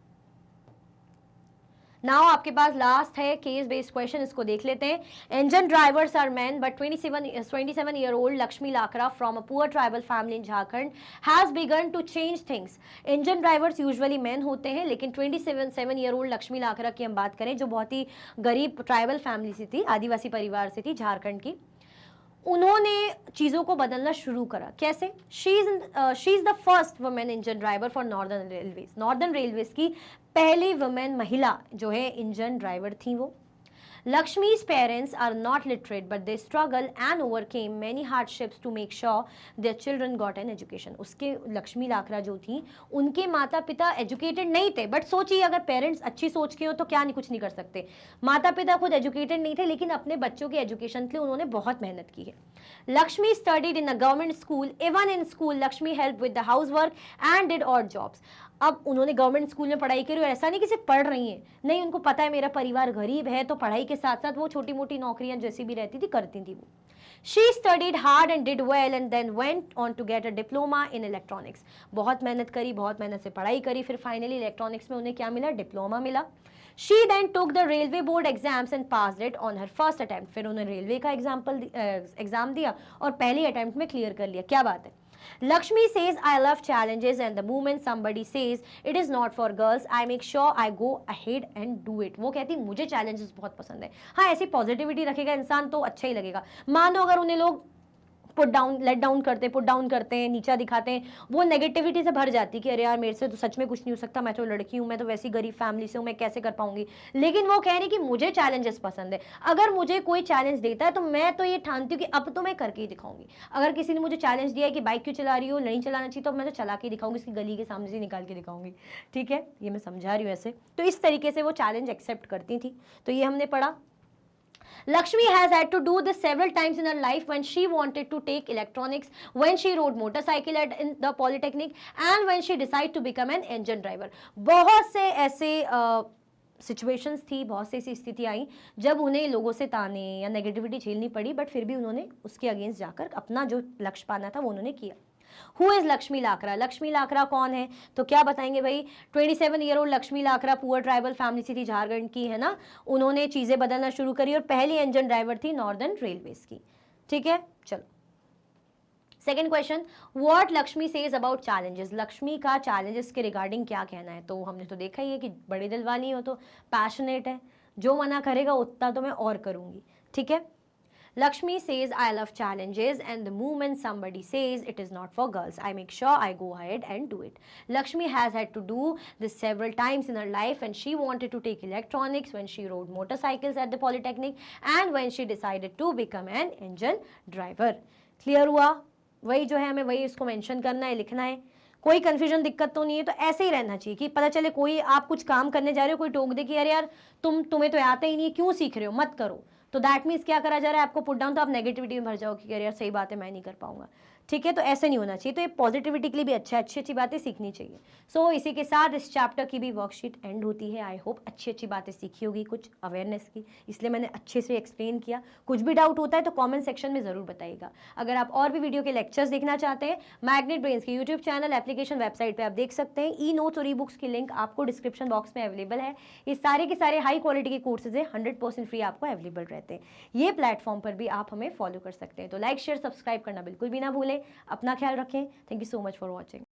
नाउ आपके पास लास्ट है केस बेस्ड क्वेश्चन, इसको देख लेते हैं। Engine drivers are man but 27-year-old Lakshmi Lakra from a poor tribal family in Jharkhand has begin to change things. Engine drivers usually man होते हैं, लेकिन 27-year-old लक्ष्मी लाकरा की हम बात करें, जो बहुत ही गरीब ट्राइबल फैमिली से थी, आदिवासी परिवार से थी, झारखंड की, उन्होंने चीज़ों को बदलना शुरू करा। कैसे? She is the first women engine driver for northern railways. Northern railways की पहली वुमेन महिला जो है इंजन ड्राइवर थी वो। Lakshmi's parents are not literate, but they struggle and overcame many hardships to make sure their children got an education. उसके लक्ष्मी लाकरा जो थी, उनके माता पिता एजुकेटेड नहीं थे, बट सोचिए अगर पेरेंट्स अच्छी सोच के हो तो क्या नहीं, कुछ नहीं कर सकते। माता पिता खुद एजुकेटेड नहीं थे, लेकिन अपने बच्चों के एजुकेशन के लिए उन्होंने बहुत मेहनत की है। Lakshmi studied in a government school. Even in school Lakshmi help with the house work and did odd jobs. अब उन्होंने गवर्नमेंट स्कूल में पढ़ाई करी, और ऐसा नहीं कि सिर्फ पढ़ रही हैं, नहीं, उनको पता है मेरा परिवार गरीब है, तो पढ़ाई के साथ साथ वो छोटी मोटी नौकरियां जैसी भी रहती थी करती थी वो। She studied hard and did well and then went on to get a diploma in electronics. बहुत मेहनत करी, बहुत मेहनत से पढ़ाई करी, फिर फाइनली इलेक्ट्रॉनिक्स में उन्हें क्या मिला, डिप्लोमा मिला। She then took the railway board exams and passed it on her first attempt. फिर उन्होंने रेलवे का एग्जाम दिया और पहले अटेम्प्ट में क्लियर कर लिया। क्या बात है। Lakshmi says, I love challenges, and the moment somebody says it is not for girls, I make sure I go ahead and do it. वो कहती मुझे challenges बहुत पसंद है. हाँ, ऐसी पॉजिटिविटी रखेगा इंसान तो अच्छा ही लगेगा. मान लो अगर उन्हें लोग पुट डाउन करते हैं, नीचा दिखाते हैं, वो नेगेटिविटी से भर जाती है कि अरे यार मेरे से तो सच में कुछ नहीं हो सकता, मैं तो लड़की हूँ, मैं तो वैसी गरीब फैमिली से हूँ, मैं कैसे कर पाऊंगी. लेकिन वो कह रही कि मुझे चैलेंजेस पसंद है. अगर मुझे कोई चैलेंज देता है तो मैं तो ये ठानती हूँ कि अब तो मैं करके ही दिखाऊंगी. अगर किसी ने मुझे चैलेंज दिया है कि बाइक क्यों चला रही हो, नहीं चलाना चाहिए, तो मैं तो चला के दिखाऊंगी, इसकी गली के सामने से निकाल के दिखाऊंगी. ठीक है, ये मैं समझा रही हूँ ऐसे. तो इस तरीके से वो चैलेंज एक्सेप्ट करती थी. तो ये हमने पढ़ा. Lakshmi has had to do this several times in her life when she wanted to take electronics, when she rode motorcycle in the polytechnic, and when she decided to become an engine driver. बहुत से ऐसे सिचुएशंस थी, बहुत सी ऐसी स्थिति आई जब उन्हें लोगों से ताने या नेगेटिविटी झेलनी पड़ी, बट फिर भी उन्होंने उसके अगेंस्ट जाकर अपना जो लक्ष्य पाना था वो उन्होंने किया. Who is Laxmi Lakra? लक्ष्मी लाकरा कौन है? तो क्या बताएंगे भाई. 27 year old Laxmi Lakra poor tribal family से थी, झारखंड की है ना. उन्होंने चीजें बदलना शुरू करी और पहली इंजन ड्राइवर थी नॉर्दर्न रेलवेज की. ठीक है, चलो second question. What Lakshmi says about challenges? Lakshmi का चैलेंजेस के रिगार्डिंग क्या कहना है? तो हमने तो देखा ही है कि बड़ी दिल वाली हो तो पैशनेट है, जो मना करेगा उतना तो मैं और करूंगी. ठीक है. Lakshmi says, I love challenges, and the moment somebody says it is not for girls, I make sure I go ahead and do it. Lakshmi has had to do this several times in her life when she wanted to take electronics, when she rode motorcycles at the Polytechnic, and when she decided to become an engine driver. Clear हुआ? वही जो है हमें वही इसको मेंशन करना है, लिखना है. कोई कंफ्यूजन दिक्कत तो नहीं है. तो ऐसे ही रहना चाहिए कि पता चले कोई आप कुछ काम करने जा रहे हो, कोई टोक दे कि यार यार तुम्हें तो आता ही नहीं है, क्यों सीख रहे हो, मत करो. तो दैट मीन्स क्या करा जा रहा है, आपको पुट डाउन, तो आप नेगेटिविटी में भर जाओ कि यार सही बात है मैं नहीं कर पाऊंगा. ठीक है, तो ऐसे नहीं होना चाहिए. तो ये पॉजिटिविटी के लिए भी अच्छा है, अच्छी अच्छी बातें सीखनी चाहिए. सो इसी के साथ इस चैप्टर की भी वर्कशीट एंड होती है. आई होप अच्छी अच्छी बातें सीखी होगी, कुछ अवेयरनेस की, इसलिए मैंने अच्छे से एक्सप्लेन किया. कुछ भी डाउट होता है तो कॉमेंट सेक्शन में ज़रूर बताइएगा. अगर आप और भी वीडियो के लेक्चर्स देखना चाहते हैं, मैग्नेट ब्रेन्स के यूट्यूब चैनल, एप्लीकेशन, वेबसाइट पर आप देख सकते हैं. ई नोट्स और ई बुक्स की लिंक आपको डिस्क्रिप्शन बॉक्स में अवेलेबल है. ये सारे के सारे हाई क्वालिटी के कोर्सेज है, 100% फ्री आपको अवेलेबल रहते हैं. ये प्लेटफॉर्म पर भी आप हमें फॉलो कर सकते हैं. तो लाइक शेयर सब्सक्राइब करना बिल्कुल भी ना भूलें. अपना ख्याल रखें. Thank you so much for watching.